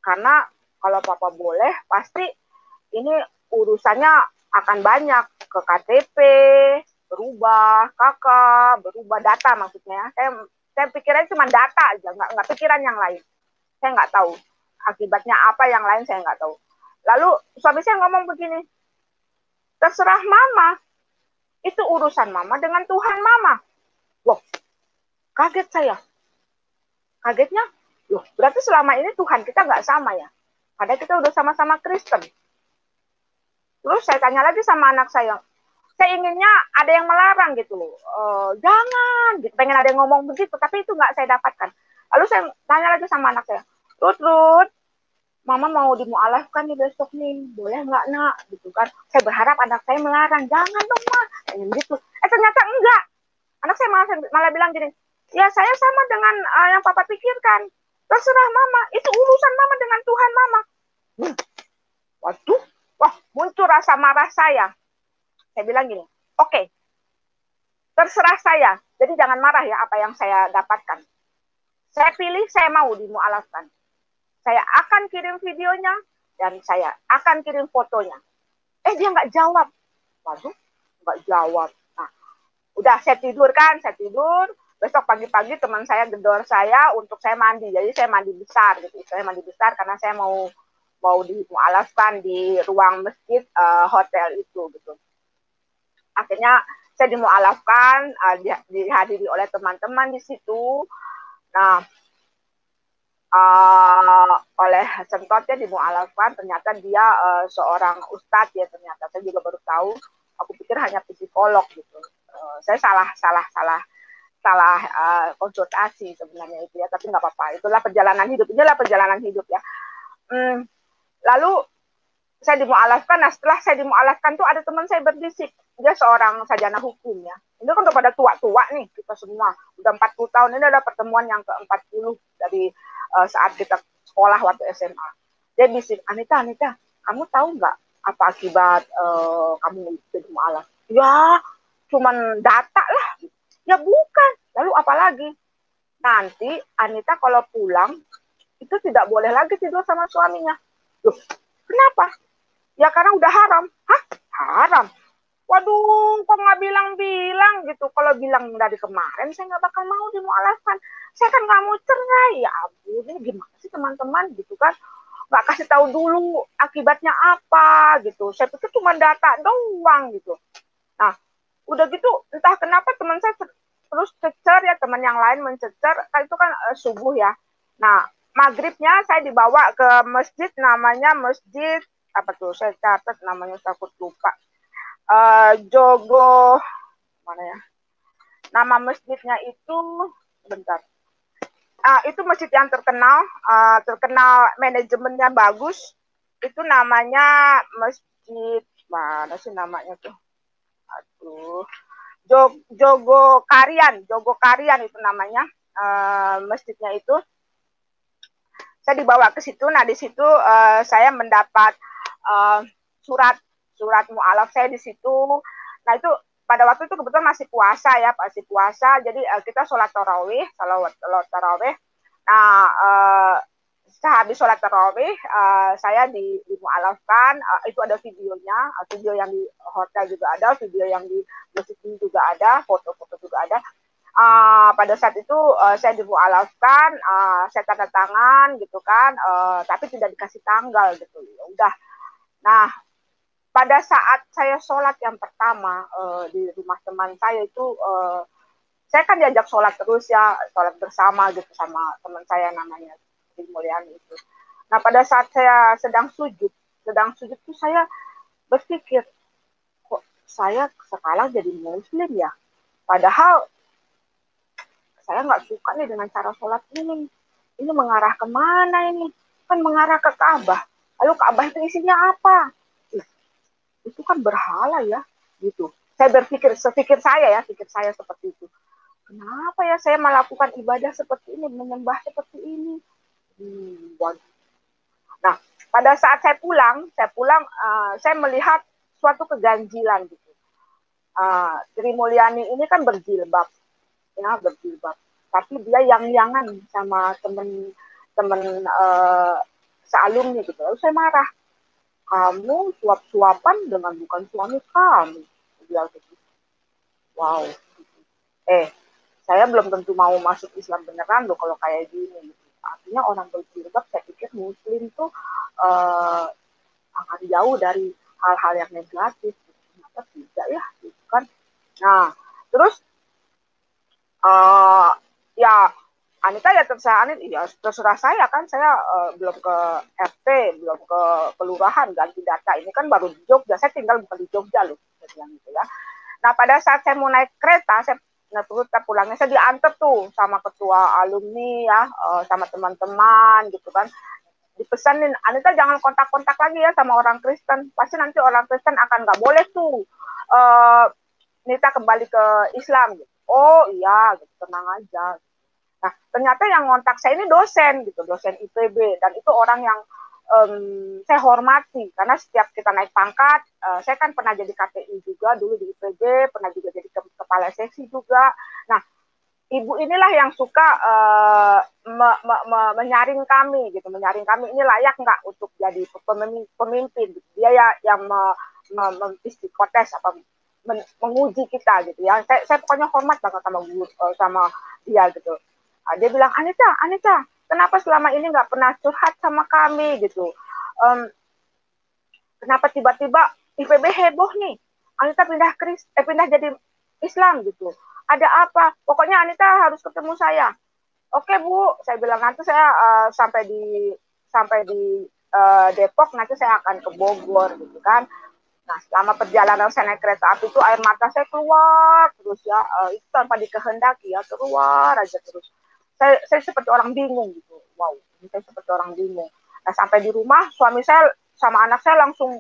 Karena kalau papa boleh pasti ini urusannya akan banyak, ke KTP berubah, kakak berubah, data maksudnya. Saya pikirnya cuma data aja, nggak pikiran yang lain. Saya nggak tahu akibatnya apa, yang lain saya nggak tahu. Lalu suami saya ngomong begini, terserah mama, itu urusan mama dengan Tuhan mama. Loh, kaget saya. Kagetnya, loh berarti selama ini Tuhan kita nggak sama ya? Padahal kita udah sama-sama Kristen. Terus saya tanya lagi sama anak saya inginnya ada yang melarang gitu loh. Jangan, gitu. Pengen ada yang ngomong begitu, tapi itu nggak saya dapatkan. Lalu saya tanya lagi sama anak saya, Ruth, mama mau dimualafkan nih besok nih, boleh nggak nak? Gitu kan. Saya berharap anak saya melarang, jangan dong ma, kayak gitu. Ternyata enggak. Anak saya malah bilang gini, ya saya sama dengan yang papa pikirkan. Terserah mama, itu urusan mama dengan Tuhan mama. Waduh, wah muncul rasa marah saya. Saya bilang gini, oke, terserah saya. Jadi jangan marah ya apa yang saya dapatkan. Saya pilih, saya mau dimualafkan. saya akan kirim videonya dan saya akan kirim fotonya. Dia nggak jawab. Waduh, nggak jawab. Nah, udah saya tidur. Besok pagi-pagi teman saya gedor saya untuk saya mandi. Jadi saya mandi besar gitu. Saya mandi besar karena saya mau dimualafkan di ruang masjid hotel itu gitu. Akhirnya saya dimualafkan, dihadiri oleh teman-teman di situ. Nah, oleh sentotnya dimualafkan, ternyata dia seorang ustadz ya, ternyata saya juga baru tahu. Aku pikir hanya psikolog gitu. Saya salah konsultasi sebenarnya itu ya, tapi nggak apa-apa. Inilah perjalanan hidup ya. Lalu saya dimualafkan. Nah, setelah saya dimualafkan tuh ada teman saya berbisik. Dia seorang sarjana hukum ya. Ini kan udah pada tua-tua nih kita semua. Udah 40 tahun. Ini adalah pertemuan yang ke-40 dari saat kita sekolah waktu SMA. Dia bisik, Anita, kamu tahu nggak apa akibat kamu jadi mualaf? Ya, cuman data lah. Ya bukan. Lalu apa lagi? Nanti Anita kalau pulang itu tidak boleh lagi tidur sama suaminya. Loh, kenapa? Ya karena udah haram. Hah? Haram? Waduh, kok nggak bilang-bilang gitu. Kalau bilang dari kemarin, saya nggak bakal mau dimualafkan. Saya kan nggak mau cerai. Ya ampun, ini gimana sih teman-teman gitu kan. Nggak kasih tahu dulu akibatnya apa gitu. Saya pikir cuma data doang gitu. Nah, udah gitu entah kenapa teman saya terus cecer ya, teman yang lain mencecer. Itu kan subuh ya. Nah, maghribnya saya dibawa ke masjid, namanya masjid apa tuh, saya catat namanya, takut lupa. Jogo mana ya, nama masjidnya itu, bentar. Itu masjid yang terkenal manajemennya bagus. Itu namanya masjid mana sih namanya tuh, aduh, Jogo Karian itu namanya masjidnya itu. Saya dibawa ke situ. Nah, di situ saya mendapat surat mualaf saya di situ. Nah, itu pada waktu itu kebetulan masih puasa. Jadi kita sholat tarawih. Nah, sehabis sholat tarawih saya dimualafkan. Itu ada videonya, video yang di hotel juga ada, video yang di masjid juga ada, foto-foto juga ada. Pada saat itu saya dimualafkan, saya tanda tangan gitu kan, tapi tidak dikasih tanggal gitu. Ya udah. Nah, pada saat saya sholat yang pertama di rumah teman saya itu, saya kan diajak sholat terus ya, sholat bersama gitu sama teman saya namanya Sri Mulyani itu. Nah, pada saat saya sedang sujud itu saya berpikir, kok saya sekarang jadi muslim ya? Padahal saya nggak suka nih dengan cara sholat ini. Ini mengarah kemana ini? Kan mengarah ke Ka'bah. Lalu Ka'bah itu isinya apa? Itu kan berhala ya, gitu. Saya berpikir saya seperti itu. Kenapa ya saya melakukan ibadah seperti ini, menyembah seperti ini? Nah, pada saat saya pulang, saya melihat suatu keganjilan gitu. Sri Mulyani ini kan berjilbab. Tapi dia yang-yangan sama temen sealumni gitu. Lalu saya marah, kamu suap-suapan dengan bukan suami kamu, bilang gitu. Wow. Saya belum tentu mau masuk Islam beneran loh kalau kayak gini. Artinya orang berjilbab, saya pikir muslim tuh akan jauh dari hal-hal yang negatif. Ternyata tidak ya, gitu kan. Nah, terus ya Anita ya terserah Anita, ya terserah saya kan, saya belum ke RT, belum ke kelurahan ganti data, ini kan baru di Jogja, saya tinggal bukan di Jogja loh, gitu ya. Nah, pada saat saya mau naik kereta, saya pulangnya saya diantar tuh sama ketua alumni ya, sama teman-teman gitu kan, dipesanin, Anita jangan kontak-kontak lagi ya sama orang Kristen, pasti nanti orang Kristen akan nggak boleh tuh Anita kembali ke Islam gitu. Oh iya, gitu, tenang aja. Nah, ternyata yang ngontak saya ini dosen gitu, dosen IPB, dan itu orang yang saya hormati karena setiap kita naik pangkat, saya kan pernah jadi KPI juga dulu di IPB, pernah juga jadi kepala seksi juga. Nah, ibu inilah yang suka menyaring kami gitu, menyaring kami ini layak nggak untuk jadi pemimpin. Gitu. Dia ya yang psikotes apa menguji kita gitu ya. Saya pokoknya hormat banget sama guru, sama dia gitu. Dia bilang, Anita, kenapa selama ini nggak pernah curhat sama kami gitu? Kenapa tiba-tiba IPB heboh nih? Anita pindah jadi Islam gitu. Ada apa? Pokoknya Anita harus ketemu saya. Oke Bu, saya bilang nanti saya sampai di Depok, nanti saya akan ke Bogor gitu kan. Nah, selama perjalanan saya naik kereta api itu air mata saya keluar terus ya, itu tanpa dikehendaki ya, keluar aja terus. Saya seperti orang bingung gitu. Wow, saya seperti orang bingung. Nah, sampai di rumah suami saya sama anak saya langsung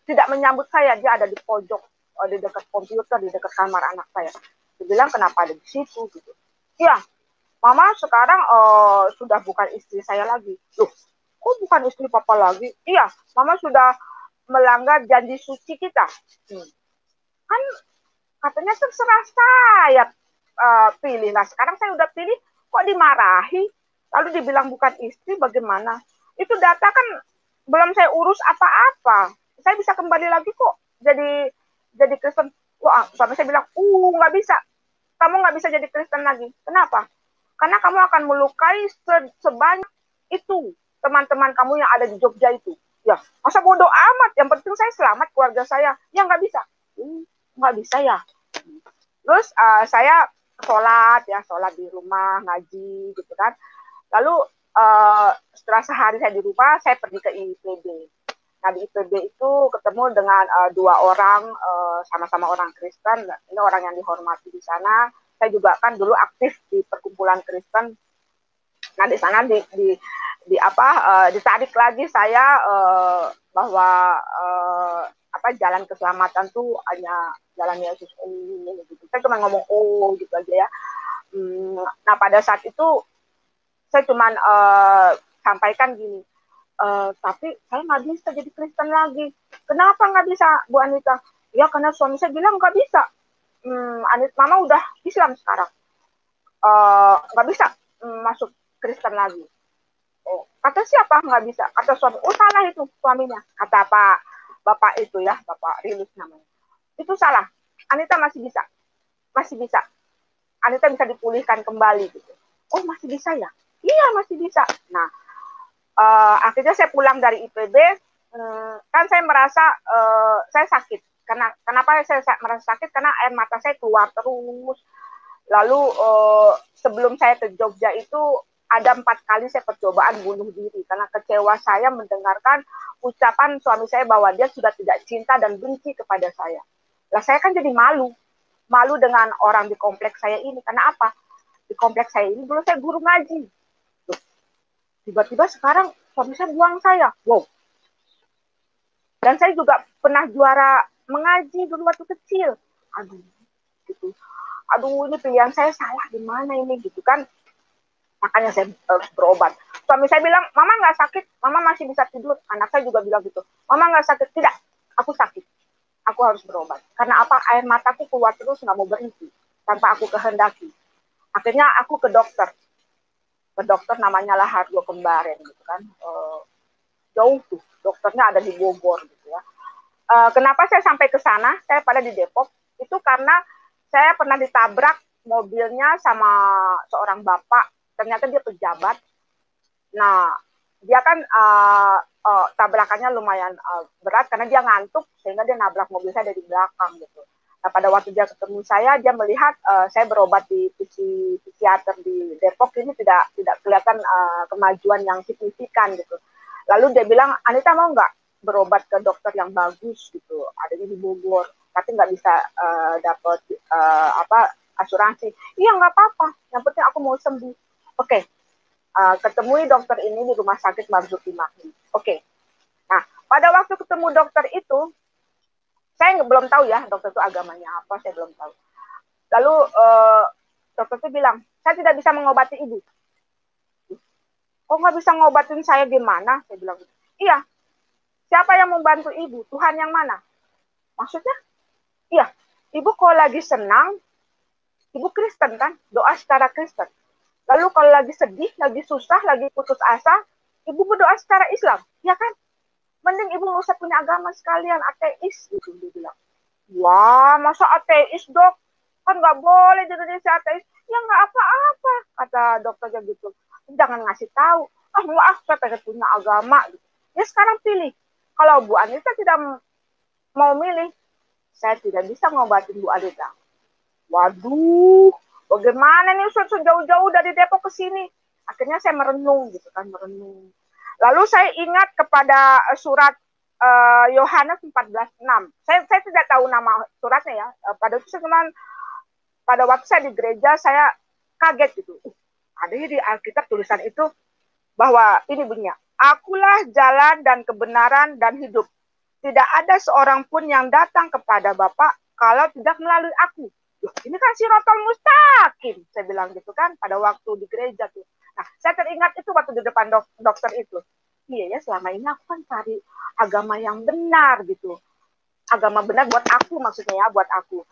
tidak menyambut saya, dia ada di pojok, di dekat komputer, di dekat kamar anak saya. Dia bilang kenapa ada di situ gitu. Iya, Mama sekarang sudah bukan istri saya lagi. Loh, kok bukan istri Papa lagi? Iya, Mama sudah melanggar janji suci kita. Kan katanya terserah saya pilih. Nah, sekarang saya udah pilih, kok dimarahi? Lalu dibilang bukan istri, bagaimana? Itu data kan belum saya urus apa-apa. Saya bisa kembali lagi kok jadi Kristen. Wah, suami saya bilang, nggak bisa. Kamu nggak bisa jadi Kristen lagi. Kenapa? Karena kamu akan melukai sebanyak itu teman-teman kamu yang ada di Jogja itu. Ya, masa bodoh amat. Yang penting saya selamat, keluarga saya. Ya nggak bisa. Nggak bisa ya. Terus saya sholat di rumah, ngaji gitu kan. Lalu setelah sehari saya di rumah, saya pergi ke IPB. Nah, di IPB itu ketemu dengan dua orang, sama-sama orang Kristen. Ini orang yang dihormati di sana. Saya juga kan dulu aktif di perkumpulan Kristen. Nah, di sana ditarik lagi saya bahwa jalan keselamatan tuh hanya jalan Yesus gitu. Saya cuma ngomong gitu aja ya. Nah, pada saat itu saya cuma sampaikan gini, tapi saya nggak bisa jadi Kristen lagi. Kenapa nggak bisa, Bu Anita? Ya karena suami saya bilang nggak bisa. Mama udah Islam sekarang, nggak bisa masuk Kristen lagi. Oh, kata siapa nggak bisa? Kata suami. Oh, salah itu suaminya. Kata Bapak itu ya, Bapak Rilus namanya. Itu salah. Anita masih bisa. Masih bisa. Anita bisa dipulihkan kembali gitu. Oh, masih bisa ya? Iya, masih bisa. Nah, akhirnya saya pulang dari IPB, kan saya merasa saya sakit. Kenapa saya merasa sakit? Karena air mata saya keluar terus. Lalu sebelum saya ke Jogja itu ada 4 kali saya percobaan bunuh diri karena kecewa saya mendengarkan ucapan suami saya bahwa dia sudah tidak cinta dan benci kepada saya. Lah saya kan jadi malu dengan orang di kompleks saya ini. Karena apa? Di kompleks saya ini dulu saya guru ngaji. Tiba-tiba sekarang suami saya buang saya. Wow. Dan saya juga pernah juara mengaji dulu waktu kecil. Aduh, gitu. Aduh, ini pilihan saya salah di mana ini gitu kan. Makanya saya harus berobat. Suami saya bilang, Mama nggak sakit, Mama masih bisa tidur. Anak saya juga bilang gitu, Mama nggak sakit. Tidak, aku sakit. Aku harus berobat. Karena apa? Air mataku keluar terus, nggak mau berhenti. Tanpa aku kehendaki. Akhirnya aku ke dokter. Ke dokter namanya Laharjo Kembaren gitu kan. Jauh tuh, dokternya ada di Bogor gitu ya. Kenapa saya sampai ke sana? Saya pada di Depok. Itu karena saya pernah ditabrak mobilnya sama seorang bapak. Ternyata dia pejabat. Nah, dia kan tabrakannya lumayan berat karena dia ngantuk sehingga dia nabrak mobil saya dari belakang gitu. Nah, pada waktu dia ketemu saya, dia melihat saya berobat di psikiater di Depok ini tidak kelihatan kemajuan yang signifikan gitu. Lalu dia bilang, Anita mau nggak berobat ke dokter yang bagus gitu, adanya di Bogor, tapi nggak bisa dapat asuransi. Iya nggak apa-apa, yang penting aku mau sembuh. Oke. Ketemui dokter ini di Rumah Sakit Marzuki Mahdi. Oke. Nah, pada waktu ketemu dokter itu, saya belum tahu ya dokter itu agamanya apa, saya belum tahu. Lalu dokter itu bilang, saya tidak bisa mengobati ibu. Kok nggak bisa ngobatin saya gimana? Saya bilang, iya. Siapa yang membantu ibu? Tuhan yang mana? Maksudnya? Iya. Ibu kalau lagi senang, Ibu Kristen kan, doa secara Kristen. Lalu kalau lagi sedih, lagi susah, lagi putus asa, ibu berdoa secara Islam, ya kan? Mending ibu nggak usah punya agama sekalian, ateis gitu dia bilang. Wah, masa ateis dok? Kan nggak boleh di Indonesia ateis. Ya nggak apa-apa, kata dokternya gitu. Jangan ngasih tahu. Ah, maaf, saya pengen punya agama. Gitu. Ya sekarang pilih. Kalau Bu Anita tidak mau milih, saya tidak bisa ngobatin Bu Anita. Waduh, bagaimana nih Ustaz jauh-jauh dari Depok ke sini? Akhirnya saya merenung gitu kan, merenung. Lalu saya ingat kepada surat Yohanes 14:6. Saya tidak tahu nama suratnya ya. Pada itu pada waktu saya di gereja saya kaget gitu. Ada di Alkitab tulisan itu bahwa ini bunyinya, akulah jalan dan kebenaran dan hidup. Tidak ada seorang pun yang datang kepada Bapa kalau tidak melalui aku. Loh, ini kan Sirotol Mustaqim, saya bilang gitu kan pada waktu di gereja tuh. Nah, saya teringat itu waktu di depan dokter itu. Iya ya, selama ini aku kan cari agama yang benar gitu. Agama benar buat aku maksudnya ya, buat aku.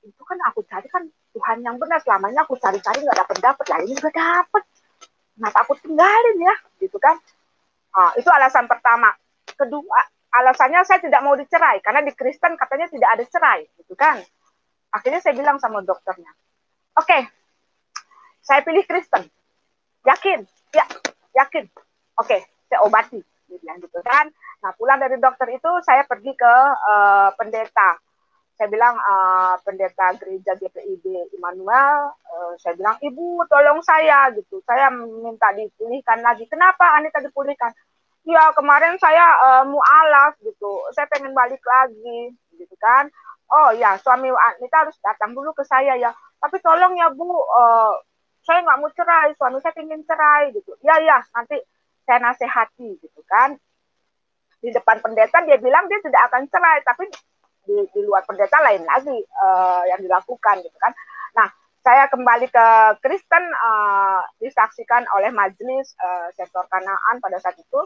Itu kan aku cari kan Tuhan yang benar. Selamanya aku cari-cari nggak dapet-dapet. Lah ini udah dapet. Kenapa aku tinggalin ya, gitu kan? Itu alasan pertama. Kedua, alasannya saya tidak mau dicerai karena di Kristen katanya tidak ada cerai, gitu kan? Akhirnya saya bilang sama dokternya, oke, saya pilih Kristen. Yakin? Ya, yakin. Oke, saya obati. Dia bilang gitu kan. Nah, pulang dari dokter itu saya pergi ke pendeta. Saya bilang pendeta gereja GPIB Immanuel, saya bilang, Ibu tolong saya gitu. Saya minta dipulihkan lagi. Kenapa Anita dipulihkan? Ya kemarin saya mualaf gitu. Saya pengen balik lagi gitu kan. Oh ya, suami Anita harus datang dulu ke saya ya. Tapi tolong ya Bu, saya nggak mau cerai, suami saya ingin cerai gitu. Ya ya, nanti saya nasihati gitu kan. Di depan pendeta dia bilang dia tidak akan cerai, tapi di luar pendeta lain lagi yang dilakukan gitu kan. Nah, saya kembali ke Kristen disaksikan oleh majelis sektor Kanaan pada saat itu.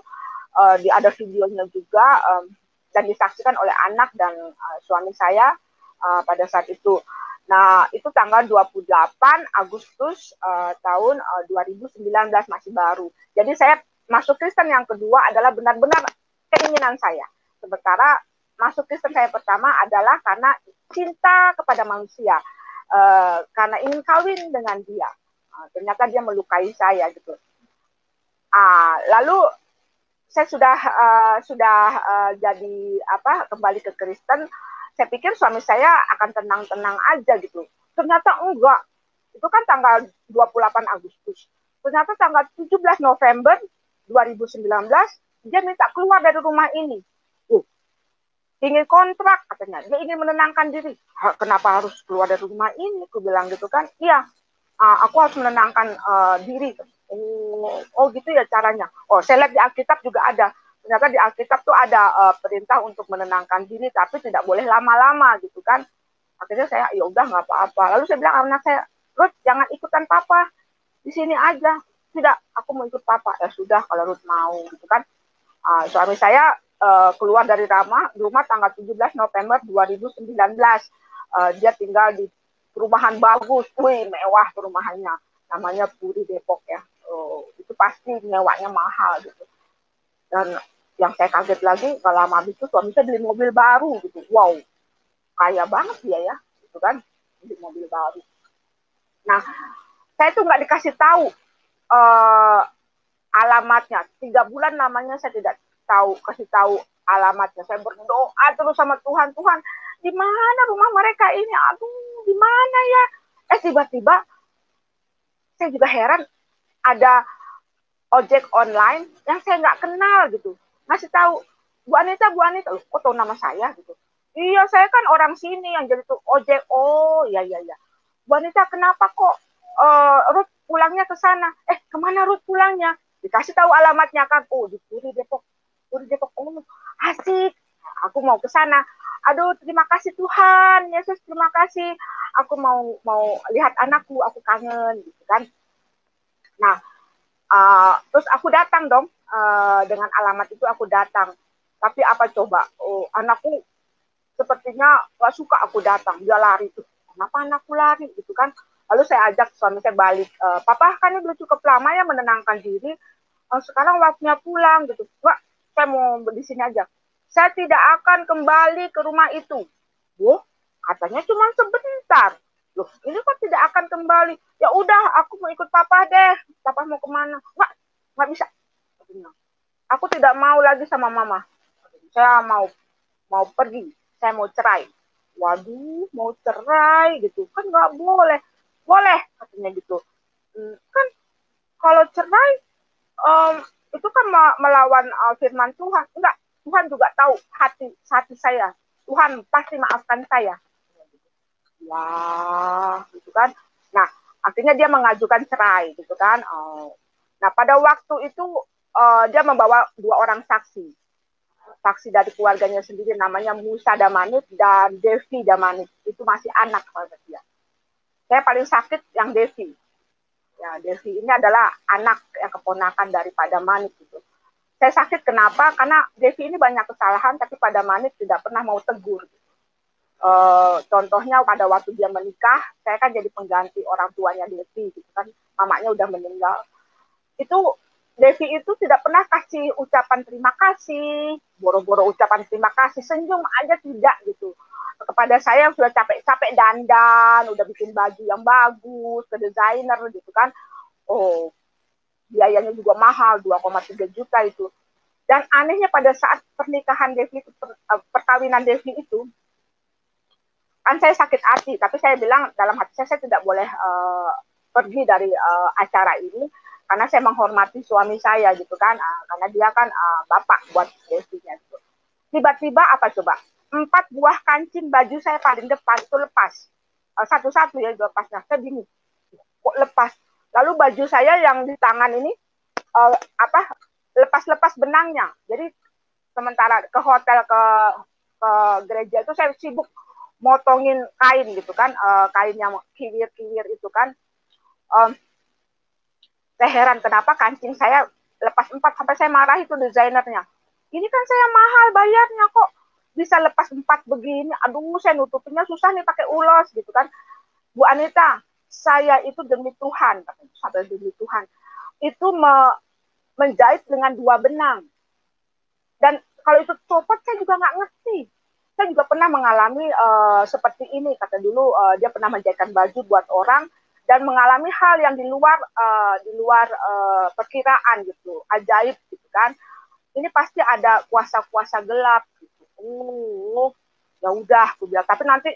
Ada videonya juga dan disaksikan oleh anak dan suami saya pada saat itu. Nah, itu tanggal 28 Agustus tahun 2019 masih baru. Jadi saya masuk Kristen yang kedua adalah benar-benar keinginan saya. Sementara masuk Kristen saya pertama adalah karena cinta kepada manusia. Karena ingin kawin dengan dia. Ternyata dia melukai saya gitu. Lalu saya sudah jadi kembali ke Kristen. Saya pikir suami saya akan tenang-tenang aja gitu. Ternyata enggak. Itu kan tanggal 28 Agustus. Ternyata tanggal 17 November 2019 dia minta keluar dari rumah ini. Ingin kontrak katanya. Dia ingin menenangkan diri. Kenapa harus keluar dari rumah ini? Aku bilang gitu kan. Iya, aku harus menenangkan diri. Oh gitu ya caranya. Oh, saya lihat di Alkitab juga ada. Ternyata di Alkitab tuh ada perintah untuk menenangkan diri, tapi tidak boleh lama-lama gitu kan. Akhirnya saya, ya udah nggak apa-apa. Lalu saya bilang anak saya, Ruth jangan ikutan papa, di sini aja. Tidak, aku mau ikut papa. Ya sudah kalau Ruth mau gitu kan. Suami saya keluar dari rumah tanggal 17 November 2019. Dia tinggal di perumahan bagus, mewah perumahannya. Namanya Puri Depok ya. Itu pasti nyewanya mahal gitu. Dan yang saya kaget lagi, kalau lama itu suami saya beli mobil baru gitu. Wow, kaya banget dia ya, gitu kan, beli mobil baru. Nah, saya tuh nggak dikasih tahu alamatnya. 3 bulan namanya saya tidak kasih tahu alamatnya. Saya berdoa terus sama Tuhan, Tuhan, di mana rumah mereka ini? Aduh, di mana ya? Tiba-tiba saya juga heran, ada ojek online yang saya nggak kenal gitu. Ngasih tahu, Bu Anita, loh, kok tahu nama saya gitu. Iya, saya kan orang sini yang jadi tuh ojek. Oh, iya. Bu Anita, kenapa kok Ruth pulangnya ke sana? Kemana Ruth pulangnya? Dikasih tahu alamatnya kan. Oh, di Puri Depok. Oh, asik. Aku mau ke sana. Aduh, terima kasih Tuhan. Yesus, terima kasih. Aku mau lihat anakku, aku kangen gitu kan. Nah, terus aku datang dong, dengan alamat itu aku datang. Tapi apa coba, anakku sepertinya gak suka aku datang, dia lari tuh. kenapa anakku lari gitu kan. Lalu saya ajak suami saya balik, papa kan ini belum cukup lama ya menenangkan diri, sekarang waktunya pulang gitu. Enggak, saya mau di sini aja. Saya tidak akan kembali ke rumah itu. Wah, katanya cuma sebentar. Loh, ini kok tidak akan kembali? Ya udah, aku mau ikut papa deh. Papa mau kemana? Nggak bisa. Aku tidak mau lagi sama mama. Saya mau pergi. Saya mau cerai. Waduh, mau cerai gitu kan nggak boleh. Boleh katanya gitu. Kan kalau cerai um, itu kan melawan firman Tuhan. Enggak, Tuhan juga tahu hati saya. Tuhan pasti maafkan saya. Wah, gitu kan. Nah, akhirnya dia mengajukan cerai, gitu kan. Nah, pada waktu itu dia membawa 2 orang saksi. Saksi dari keluarganya sendiri, namanya Musa Damanit dan Devi Damanit. Itu masih anak pada dia. Saya paling sakit yang Devi. Ya, Devi ini adalah anak yang keponakan daripada Manit gitu. Saya sakit kenapa? Karena Devi ini banyak kesalahan, tapi pada Manit tidak pernah mau tegur. Contohnya pada waktu dia menikah, saya kan jadi pengganti orang tuanya Devi, gitu kan, mamanya udah meninggal. Itu Devi itu tidak pernah kasih ucapan terima kasih, boro-boro ucapan terima kasih, senyum aja tidak gitu. Kepada saya yang sudah capek-capek dandan, udah bikin baju yang bagus, ke desainer gitu kan. Oh, biayanya juga mahal, 2,3 juta itu. Dan anehnya pada saat pernikahan Devi, perkawinan Devi itu, kan saya sakit hati, tapi saya bilang dalam hati saya tidak boleh pergi dari acara ini karena saya menghormati suami saya gitu kan, karena dia kan bapak buat Devinya gitu. Tiba-tiba apa coba? 4 buah kancing baju saya paling depan itu lepas, satu-satu ya lepasnya. Saya bingung, kok lepas? Lalu baju saya yang di tangan ini lepas-lepas benangnya. Jadi sementara ke hotel ke gereja itu saya sibuk motongin kain gitu kan, kain yang kiwir-kiwir itu kan. Saya heran kenapa kancing saya lepas 4, sampai saya marah itu desainernya. Ini kan saya mahal bayarnya kok bisa lepas 4 begini. Aduh, saya nutupinnya susah nih pakai ulos gitu kan. Bu Anita, saya itu demi Tuhan, sampai demi Tuhan, itu menjahit dengan 2 benang. Dan kalau itu copot saya juga nggak ngerti. Saya juga pernah mengalami seperti ini. Kata dulu dia pernah menjahitkan baju buat orang dan mengalami hal yang di luar perkiraan gitu, ajaib gitu kan. Ini pasti ada kuasa-kuasa gelap gitu. Ya udah, aku bilang. Tapi nanti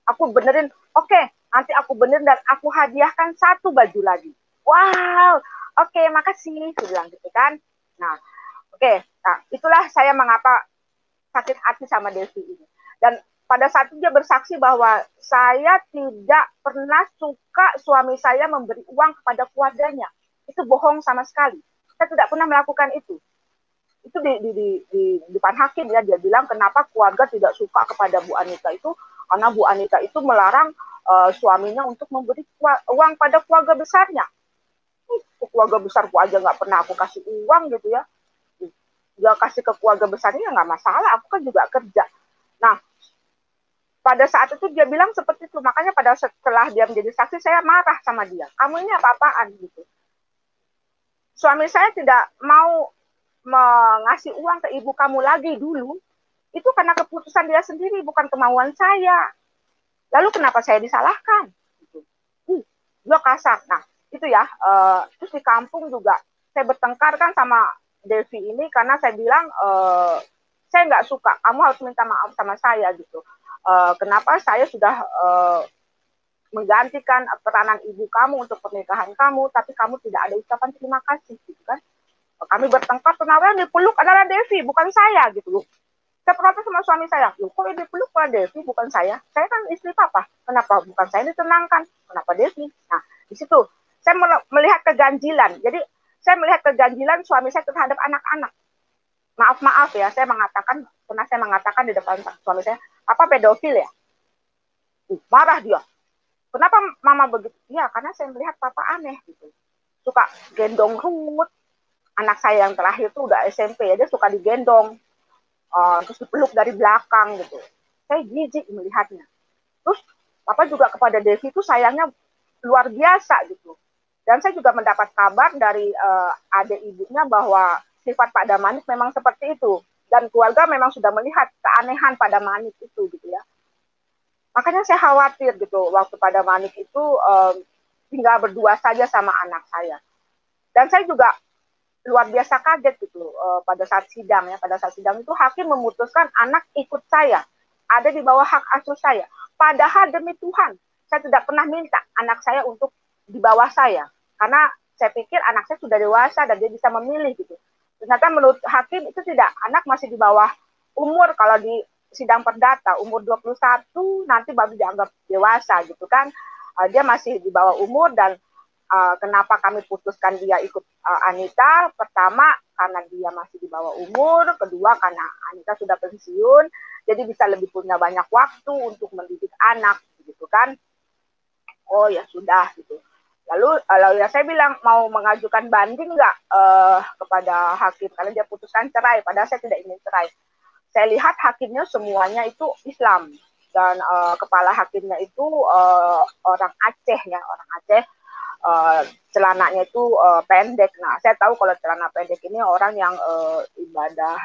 aku benerin. Oke, nanti aku benerin dan aku hadiahkan 1 baju lagi. Wow, oke, makasih, aku bilang gitu kan. Nah, oke, nah itulah saya mengapa sakit hati sama Devi ini. Dan pada saat itu dia bersaksi bahwa saya tidak pernah suka suami saya memberi uang kepada keluarganya. Itu bohong sama sekali. Saya tidak pernah melakukan itu. Itu di depan hakim ya, dia bilang kenapa keluarga tidak suka kepada Bu Anita itu karena Bu Anita itu melarang suaminya untuk memberi uang pada keluarga besarnya. Keluarga besarku aja nggak pernah aku kasih uang gitu ya. Dia kasih ke keluarga besarnya ya nggak masalah, aku kan juga kerja. Nah, pada saat itu dia bilang seperti itu, makanya setelah dia menjadi saksi saya marah sama dia. Kamu ini apa-apaan gitu. Suami saya tidak mau mengasih uang ke ibu kamu lagi dulu, itu karena keputusan dia sendiri, bukan kemauan saya. Lalu kenapa saya disalahkan? Gitu. Dia kasar. Nah, itu ya. Terus di kampung juga saya bertengkar kan sama Devi ini karena saya bilang saya nggak suka, kamu harus minta maaf sama saya gitu. Kenapa saya sudah menggantikan peranan ibu kamu untuk pernikahan kamu, tapi kamu tidak ada ucapan terima kasih gitu kan. Kami bertengkar, kenapa yang dipeluk adalah Devi, bukan saya gitu loh. Saya protes sama suami saya, loh kok yang dipeluk adalah Devi, bukan saya kan istri papa, kenapa bukan saya ditenangkan, kenapa Devi? Nah, di situ saya melihat keganjilan. Jadi saya melihat keganjilan suami saya terhadap anak-anak. Maaf ya, pernah saya mengatakan di depan suami saya, apa pedofil ya? Marah dia. Kenapa mama begitu? Ya, karena saya melihat papa aneh gitu. Suka gendong Ruth. Anak saya yang terakhir tuh udah SMP ya, dia suka digendong. Terus dipeluk dari belakang gitu. Saya jijik melihatnya. Terus Papa juga kepada Devi itu sayangnya luar biasa gitu. Dan saya juga mendapat kabar dari adik ibunya bahwa sifat Pak Damanik memang seperti itu. Dan keluarga memang sudah melihat keanehan pada Manik itu gitu ya. Makanya saya khawatir gitu waktu pada Manik itu tinggal berdua saja sama anak saya. Dan saya juga luar biasa kaget gitu pada saat sidang ya. Pada saat sidang itu hakim memutuskan anak ikut saya, ada di bawah hak asuh saya. Padahal demi Tuhan, saya tidak pernah minta anak saya untuk di bawah saya. Karena saya pikir anak saya sudah dewasa dan dia bisa memilih gitu. Ternyata menurut hakim itu tidak, anak masih di bawah umur kalau di sidang perdata, umur 21 nanti baru dianggap dewasa gitu kan. Dia masih di bawah umur dan kenapa kami putuskan dia ikut Anita? Pertama, karena dia masih di bawah umur. Kedua, karena Anita sudah pensiun. Jadi bisa lebih punya banyak waktu untuk mendidik anak, gitu kan. Oh ya sudah, gitu. Lalu ya saya bilang, mau mengajukan banding nggak kepada hakim? Karena dia putuskan cerai, padahal saya tidak ingin cerai. Saya lihat hakimnya semuanya itu Islam. Dan kepala hakimnya itu orang Aceh ya, orang Aceh. Celananya itu pendek. Nah, saya tahu kalau celana pendek ini orang yang ibadah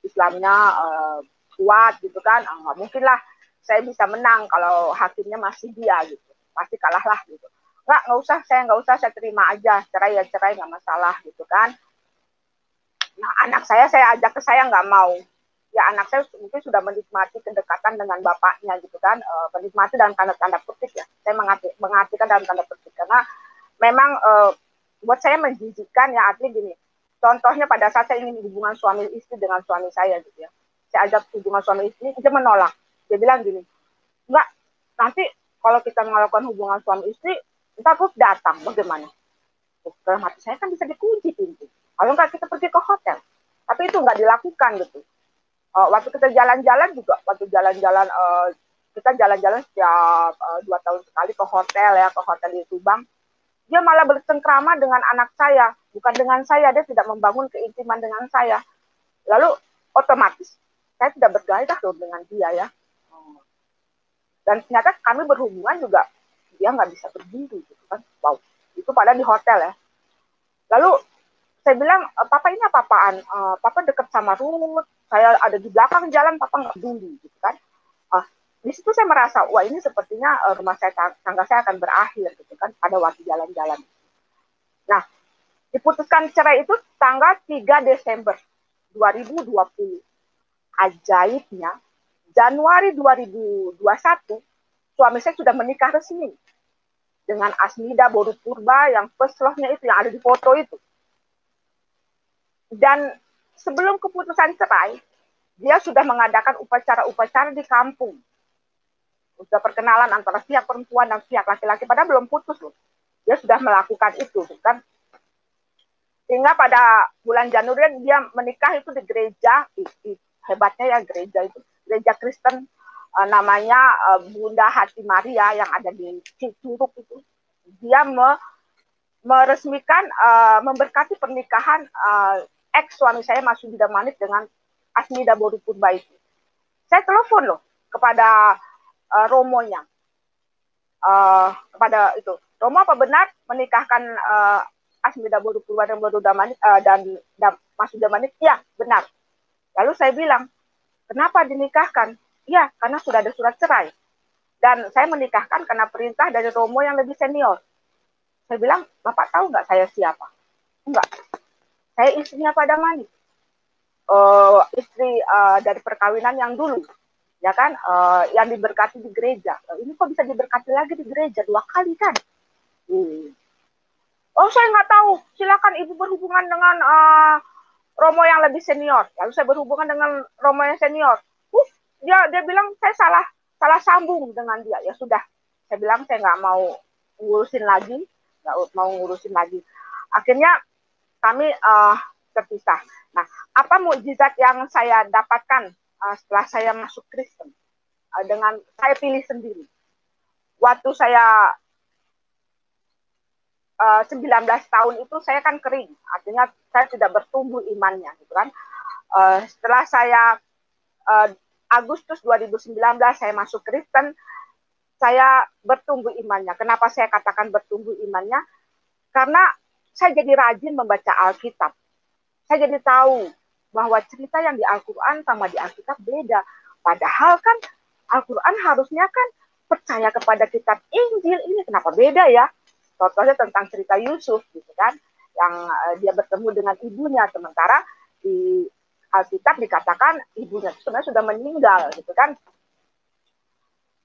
Islamnya kuat gitu kan. Nggak mungkin lah saya bisa menang kalau hakimnya masih dia gitu. Pasti kalah lah gitu. Nggak usah, saya terima aja. Cerai ya cerai, nggak masalah gitu kan. Nah, anak saya ajak ke saya nggak mau. Ya anak saya mungkin sudah menikmati kedekatan dengan bapaknya gitu kan, menikmati dalam tanda petik ya, saya mengartikan dalam tanda petik karena memang buat saya menjijikkan ya, artinya gini, contohnya pada saat saya ingin hubungan suami istri dengan suami saya gitu ya, saya ajak hubungan suami istri, dia menolak, dia bilang gini, enggak, nanti kalau kita melakukan hubungan suami istri, kita terus datang, bagaimana? Dalam hati saya kan bisa dikunci pintu, kalau enggak kita pergi ke hotel, tapi itu enggak dilakukan gitu. Waktu kita jalan-jalan juga, kita jalan-jalan setiap 2 tahun sekali ke hotel di Subang. Dia malah bercengkrama dengan anak saya, bukan dengan saya. Dia tidak membangun keintiman dengan saya. Lalu otomatis saya tidak bergairah loh dengan dia ya. Dan ternyata kami berhubungan juga dia nggak bisa berdiri gitu kan. Wow, itu padahal di hotel ya. Lalu saya bilang, papa ini apa-apaan? Papa dekat sama Ruth, saya ada di belakang jalan, papa nggak peduli, gitu kan? Di situ saya merasa, wah ini sepertinya rumah saya, tangga saya akan berakhir, gitu kan? Pada waktu jalan-jalan. Nah, diputuskan cerai itu tanggal 3 Desember 2020. Ajaibnya, Januari 2021, suami saya sudah menikah resmi dengan Asmida Boru Purba yang first love-nya itu, yang ada di foto itu. Dan sebelum keputusan cerai, dia sudah mengadakan upacara-upacara di kampung. Sudah perkenalan antara pihak perempuan dan pihak laki-laki, padahal belum putus loh. Dia sudah melakukan itu, kan? Sehingga pada bulan Januari dia menikah itu di gereja, hebatnya ya gereja itu, gereja Kristen, namanya Bunda Hati Maria yang ada di Curug itu. Dia meresmikan, memberkati pernikahan ex suami saya Mas Yudha Manik dengan Asmida Boru Purba itu. Saya telepon loh kepada Romonya, kepada itu, Romo apa benar menikahkan Asmida Boru Purba dan Mas Yudha Manik? Ya benar. Lalu saya bilang, kenapa dinikahkan? Ya karena sudah ada surat cerai. Dan saya menikahkan karena perintah dari Romo yang lebih senior. Saya bilang, Bapak tahu nggak saya siapa? Enggak. Saya istrinya Pak Damanik, istri dari perkawinan yang dulu, ya kan, yang diberkati di gereja. Ini kok bisa diberkati lagi di gereja 2 kali kan? Oh saya nggak tahu. Silakan ibu berhubungan dengan Romo yang lebih senior. Lalu saya berhubungan dengan Romo yang senior. Dia bilang saya salah sambung dengan dia. Ya sudah. Saya bilang saya nggak mau ngurusin lagi, Akhirnya kami terpisah. Nah, apa mukjizat yang saya dapatkan setelah saya masuk Kristen? Dengan saya pilih sendiri. Waktu saya 19 tahun itu saya kan kering, artinya saya tidak bertumbuh imannya, gitu kan. Setelah saya Agustus 2019 saya masuk Kristen, saya bertumbuh imannya. Kenapa saya katakan bertumbuh imannya? Karena saya jadi rajin membaca Alkitab. Saya jadi tahu bahwa cerita yang di Al-Quran sama di Alkitab beda. Padahal kan Al-Quran harusnya kan percaya kepada kitab Injil, ini kenapa beda ya? Contohnya tentang cerita Yusuf gitu kan, yang dia bertemu dengan ibunya, sementara di Alkitab dikatakan ibunya sebenarnya sudah meninggal gitu kan.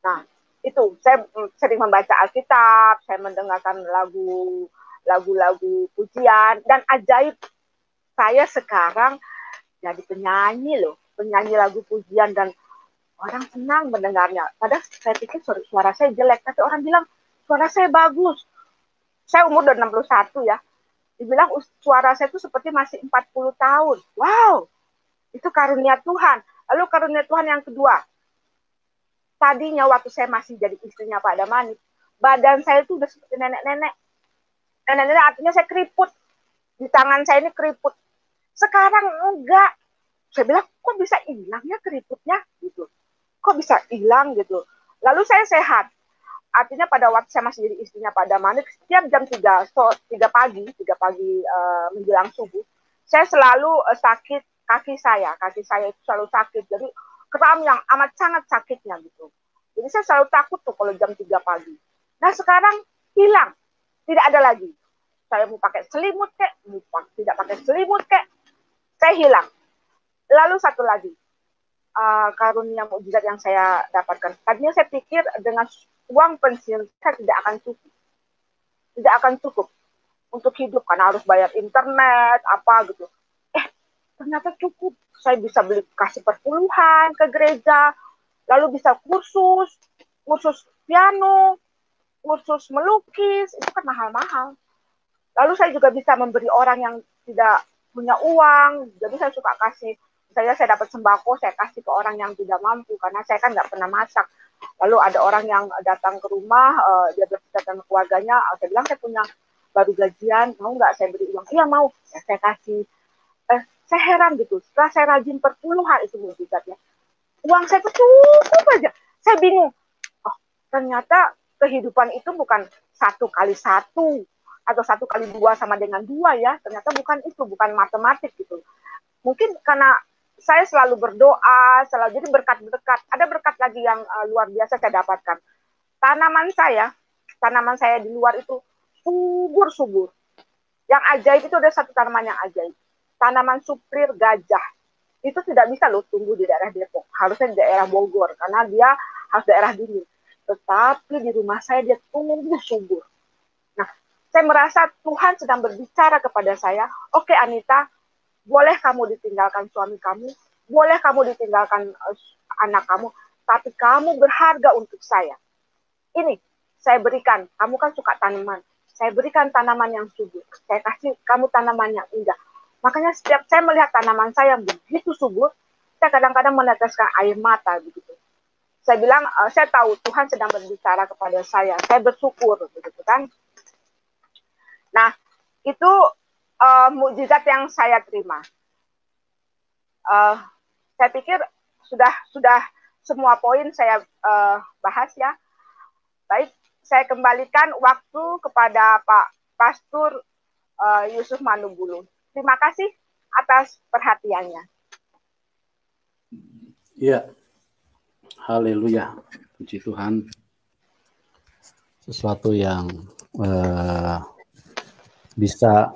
Nah, itu saya sering membaca Alkitab, saya mendengarkan lagu-lagu pujian, dan ajaib saya sekarang jadi penyanyi loh, penyanyi lagu pujian, dan orang senang mendengarnya. Padahal saya pikir suara saya jelek, tapi orang bilang suara saya bagus. Saya umur udah 61 ya. Dibilang suara saya itu seperti masih 40 tahun. Wow, itu karunia Tuhan. Lalu karunia Tuhan yang kedua, tadinya waktu saya masih jadi istrinya Pak Damani, badan saya itu udah seperti nenek-nenek. Nenek-nenek artinya saya keriput. Di tangan saya ini keriput. Sekarang enggak. Saya bilang, kok bisa hilang ya keriputnya? Gitu. Kok bisa hilang gitu. Lalu saya sehat. Artinya pada waktu saya masih jadi istrinya Pak Damani, setiap jam 3 pagi menjelang subuh, saya selalu sakit kaki saya. Kaki saya itu selalu sakit. Jadi kram yang amat sangat sakitnya gitu. Jadi saya selalu takut tuh kalau jam 3 pagi. Nah sekarang hilang. Tidak ada lagi. Saya mau pakai selimut kek, tidak pakai selimut kek, saya hilang. Lalu satu lagi, karunia mukjizat yang saya dapatkan. Tadinya saya pikir dengan uang pensiun saya tidak akan cukup. Tidak akan cukup untuk hidup karena harus bayar internet, apa gitu. Ternyata cukup. Saya bisa beli kasih perpuluhan ke gereja, lalu bisa kursus piano, kursus melukis, itu kan mahal-mahal. Lalu saya juga bisa memberi orang yang tidak punya uang. Jadi saya suka kasih, misalnya saya dapat sembako, saya kasih ke orang yang tidak mampu, karena saya kan nggak pernah masak. Lalu ada orang yang datang ke rumah, dia bercerita dengan keluarganya, saya bilang saya punya baru gajian, mau nggak saya beri uang? Iya mau, ya, saya kasih. Saya heran gitu, setelah saya rajin perpuluhan itu mujizatnya. Uang saya tuh cukup aja. Saya bingung, oh ternyata kehidupan itu bukan 1 kali 1 atau 1 kali 2 sama dengan 2 ya. Ternyata bukan itu, bukan matematik gitu. Mungkin karena saya selalu berdoa, selalu jadi berkat-berkat. Ada berkat lagi yang luar biasa saya dapatkan. Tanaman saya di luar itu subur-subur. Yang ajaib itu ada satu tanaman yang ajaib. Tanaman suplir gajah. Itu tidak bisa loh tumbuh di daerah Depok. Harusnya di daerah Bogor, karena dia harus daerah dingin. Tetapi di rumah saya dia tumbuh subur. Nah, saya merasa Tuhan sedang berbicara kepada saya, oke Anita, boleh kamu ditinggalkan suami kamu, boleh kamu ditinggalkan anak kamu, tapi kamu berharga untuk saya. Ini, saya berikan, kamu kan suka tanaman, saya berikan tanaman yang subur, saya kasih kamu tanaman yang indah. Makanya setiap saya melihat tanaman saya yang begitu subur, saya kadang-kadang meneteskan air mata begitu. Saya bilang, saya tahu Tuhan sedang berbicara kepada saya bersyukur begitu kan. Nah, itu mukjizat yang saya terima. Saya pikir sudah semua poin saya bahas ya. Baik, saya kembalikan waktu kepada Pak Pastor Yusuf Manubulu. Terima kasih atas perhatiannya. Ya, haleluya, puji Tuhan. Sesuatu yang bisa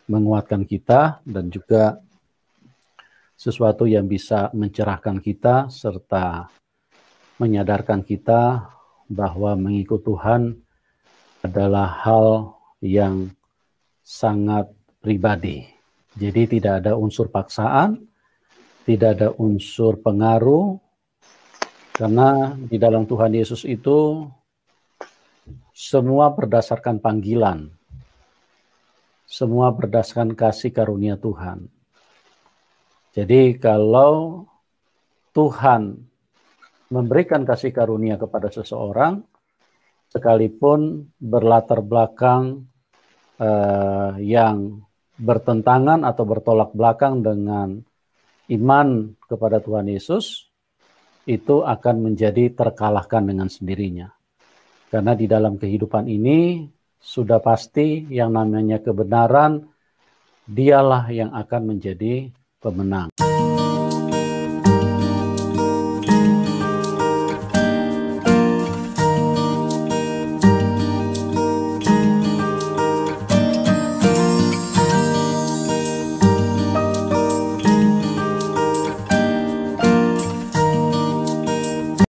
menguatkan kita dan juga sesuatu yang bisa mencerahkan kita serta menyadarkan kita bahwa mengikut Tuhan adalah hal yang sangat pribadi. Jadi tidak ada unsur paksaan, tidak ada unsur pengaruh, karena di dalam Tuhan Yesus itu semua berdasarkan panggilan, semua berdasarkan kasih karunia Tuhan. Jadi kalau Tuhan memberikan kasih karunia kepada seseorang, sekalipun berlatar belakang yang bertentangan atau bertolak belakang dengan iman kepada Tuhan Yesus, itu akan menjadi terkalahkan dengan sendirinya. Karena di dalam kehidupan ini sudah pasti yang namanya kebenaran, dialah yang akan menjadi pemenang.